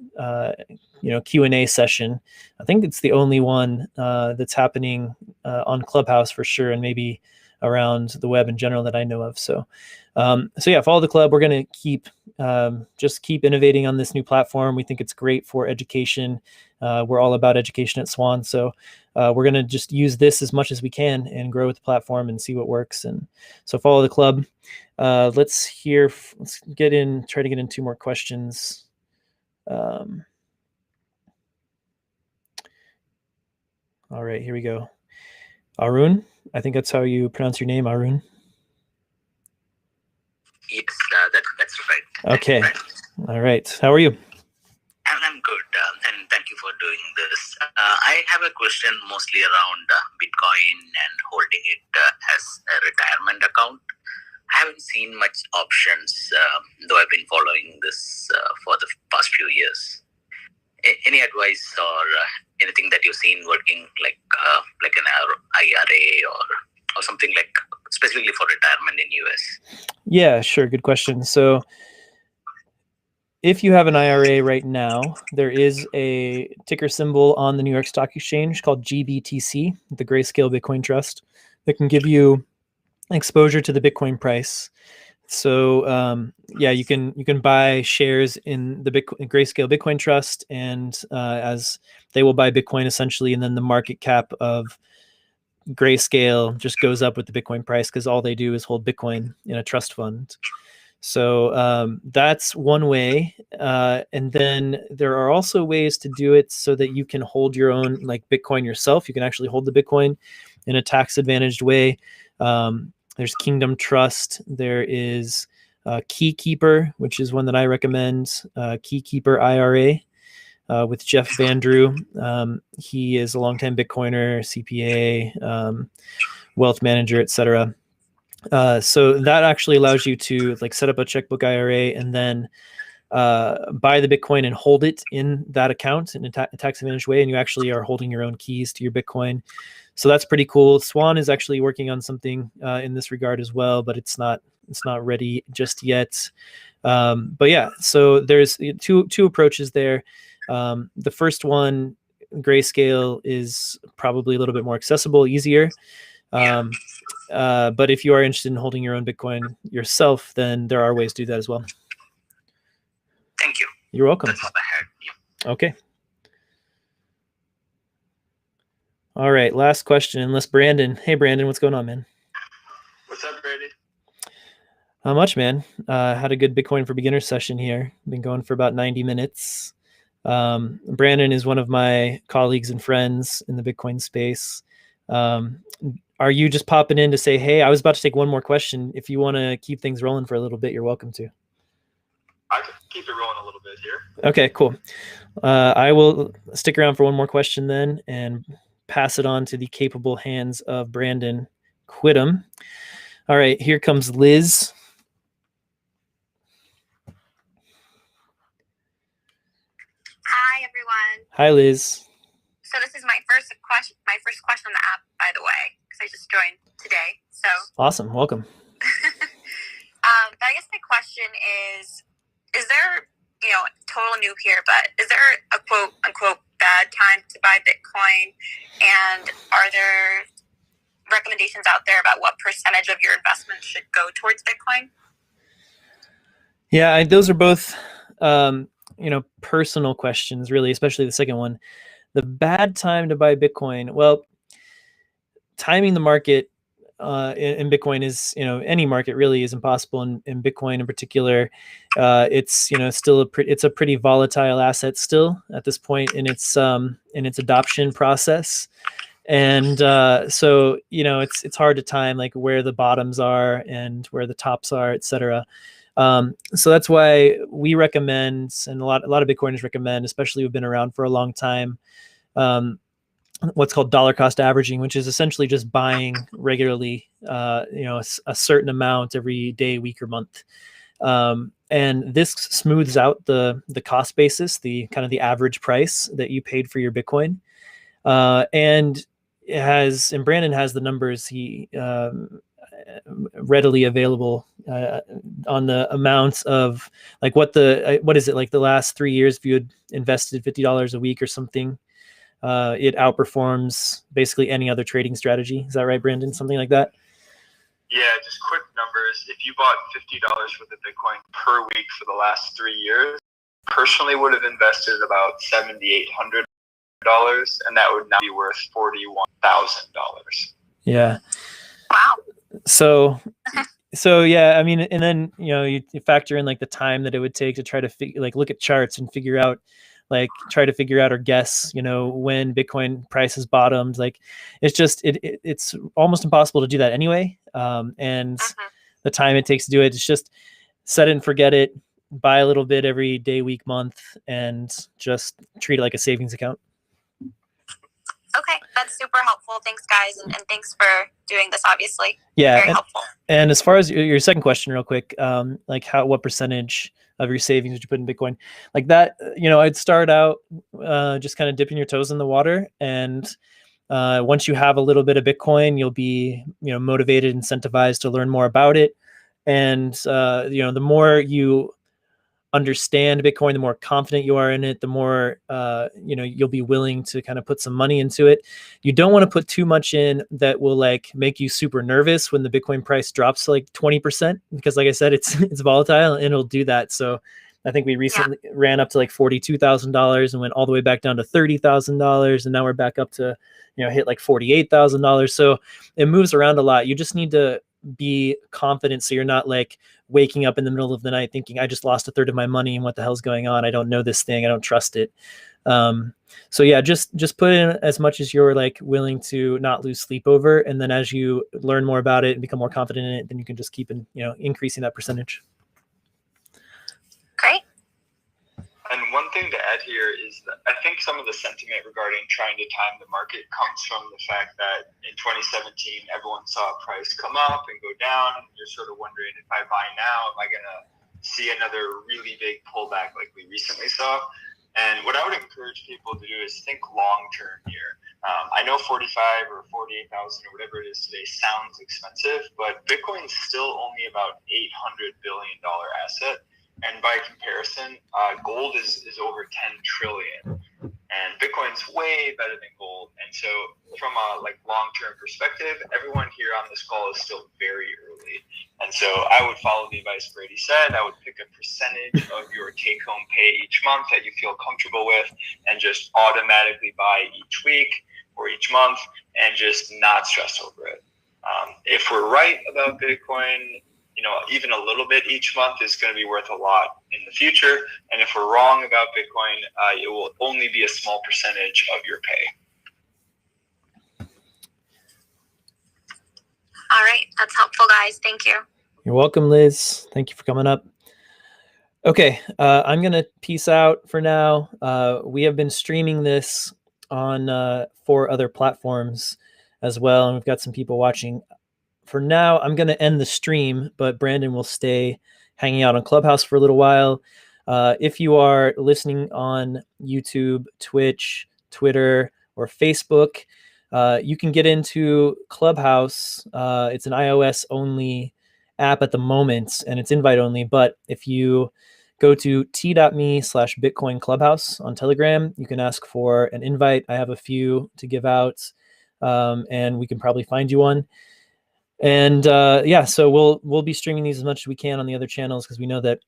Q&A session, I think it's the only one that's happening on Clubhouse for sure, and maybe around the web in general that I know of. So yeah, follow the club. We're going to keep innovating on this new platform. We think it's great for education. We're all about education at Swan. So we're going to just use this as much as we can and grow with the platform and see what works. And so follow the club. Let's try to get in 2 more questions. All right, here we go. Arun, I think that's how you pronounce your name, Arun. Yes, that's right. Okay. Right. All right. How are you? I'm good, and thank you for doing this. I have a question mostly around Bitcoin and holding it as a retirement account. I haven't seen much options, though I've been following this for the past few years. Any advice or anything that you've seen working, like an IRA or something like specifically for retirement in US? Yeah, sure. Good question. So if you have an IRA right now, there is a ticker symbol on the New York Stock Exchange called GBTC, the Grayscale Bitcoin Trust, that can give you exposure to the Bitcoin price. So you can buy shares in the Grayscale Bitcoin Trust, and as they will buy Bitcoin essentially, and then the market cap of Grayscale just goes up with the Bitcoin price, because all they do is hold Bitcoin in a trust fund. So that's one way. And then there are also ways to do it so that you can hold your own like Bitcoin yourself. You can actually hold the Bitcoin in a tax advantaged way. There's Kingdom Trust. There is Keykeeper, which is one that I recommend, Keykeeper IRA with Jeff Vandrew. He is a longtime Bitcoiner, CPA, wealth manager, etc. So that actually allows you to like set up a checkbook IRA and then buy the Bitcoin and hold it in that account in a tax advantaged way, and you actually are holding your own keys to your Bitcoin. So that's pretty cool. Swan is actually working on something in this regard as well, but it's not ready just yet. But yeah, so there's two approaches there. The first one, Grayscale, is probably a little bit more accessible, easier. But if you are interested in holding your own Bitcoin yourself, then there are ways to do that as well. Thank you. You're welcome. That's all I had. Yeah. Okay. All right. Last question. Unless Brandon. Hey, Brandon, what's going on, man? What's up, Brady? Not much, man. Had a good Bitcoin for Beginners session here. Been going for about 90 minutes. Brandon is one of my colleagues and friends in the Bitcoin space. Are you just popping in to say, hey, I was about to take one more question. If you want to keep things rolling for a little bit, you're welcome to. I can keep it rolling a little bit here. Okay, cool. I will stick around for one more question then and pass it on to the capable hands of Brandon Quittem. All right, here comes Liz. Hi, everyone. Hi, Liz. So this is my first question on the app, by the way, because I just joined today. So Awesome. Welcome. but I guess my question is there, total new here, but is there a quote unquote bad time to buy Bitcoin? And are there recommendations out there about what percentage of your investment should go towards Bitcoin? Yeah, those are both, personal questions, really, especially the second one. The bad time to buy Bitcoin. Well, timing the market in Bitcoin is, any market really is impossible. In Bitcoin in particular, it's, still it's a pretty volatile asset still at this point in its adoption process. And so, it's hard to time like where the bottoms are and where the tops are, et cetera. So that's why we recommend, and a lot of Bitcoiners recommend, especially who've been around for a long time, what's called dollar cost averaging, which is essentially just buying regularly, a certain amount every day, week, or month. And this smooths out the cost basis, the kind of the average price that you paid for your Bitcoin. And Brandon has the numbers he readily available on the amounts of like what is it, like the last 3 years, if you had invested $50 a week or something, it outperforms basically any other trading strategy. Is that right, Brandon? Something like that? Yeah, just quick numbers. If you bought $50 worth of Bitcoin per week for the last 3 years, personally would have invested about $7,800, and that would now be worth $41,000. Yeah. Wow. So yeah, I mean, and then, you factor in like the time that it would take to try to look at charts and try to figure out or guess, when Bitcoin prices bottomed. Like it's just, it's almost impossible to do that anyway. And the time it takes to do it, it's just set it and forget it, buy a little bit every day, week, month, and just treat it like a savings account. Okay, that's super helpful. Thanks, guys, and thanks for doing this, obviously. Yeah, very helpful. And as far as your second question, real quick, like what percentage of your savings would you put in Bitcoin? Like that, I'd start out just kind of dipping your toes in the water, and once you have a little bit of Bitcoin, you'll be, motivated, incentivized to learn more about it, and the more you understand Bitcoin, the more confident you are in it, the more you'll be willing to kind of put some money into it. You don't want to put too much in that will like make you super nervous when the Bitcoin price drops to like 20%, because like I said, it's volatile and it'll do that. So I think we recently ran up to like $42,000 and went all the way back down to $30,000, and now we're back up to hit like $48,000. So it moves around a lot. You just need to be confident, so you're not like waking up in the middle of the night thinking, I just lost a third of my money and what the hell's going on? I don't know this thing. I don't trust it. So yeah, just put in as much as you're like willing to not lose sleep over. And then as you learn more about it and become more confident in it, then you can just keep increasing that percentage. Great. And one thing to add here is that I think some of the sentiment regarding trying to time the market comes from the fact that in 2017, everyone saw a price come up and go down. You're sort of wondering, if I buy now, am I going to see another really big pullback like we recently saw? And what I would encourage people to do is think long-term here. I know 45 or 48,000 or whatever it is today sounds expensive, but Bitcoin is still only about $800 billion asset. And by comparison, gold is over 10 trillion. And Bitcoin's way better than gold. And so from a long-term perspective, everyone here on this call is still very early. And so I would follow the advice Brady said. I would pick a percentage of your take-home pay each month that you feel comfortable with and just automatically buy each week or each month and just not stress over it. If we're right about Bitcoin, even a little bit each month is going to be worth a lot in the future. And if we're wrong about Bitcoin, it will only be a small percentage of your pay. All right. That's helpful, guys. Thank you. You're welcome, Liz. Thank you for coming up. Okay, I'm going to peace out for now. We have been streaming this on 4 other platforms as well, and we've got some people watching. For now, I'm going to end the stream, but Brandon will stay hanging out on Clubhouse for a little while. If you are listening on YouTube, Twitch, Twitter, or Facebook, you can get into Clubhouse. It's an iOS-only app at the moment, and it's invite-only. But if you go to t.me/Bitcoin Clubhouse on Telegram, you can ask for an invite. I have a few to give out, and we can probably find you one. And yeah, so we'll be streaming these as much as we can on the other channels because we know that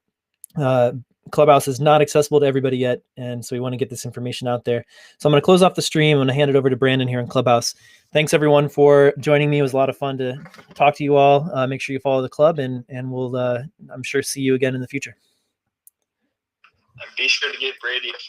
Clubhouse is not accessible to everybody yet, and so we want to get this information out there. So I'm going to close off the stream. I'm going to hand it over to Brandon here in Clubhouse. Thanks everyone for joining me. It was a lot of fun to talk to you all. Make sure you follow the club, and we'll I'm sure see you again in the future. And be sure to give Brady a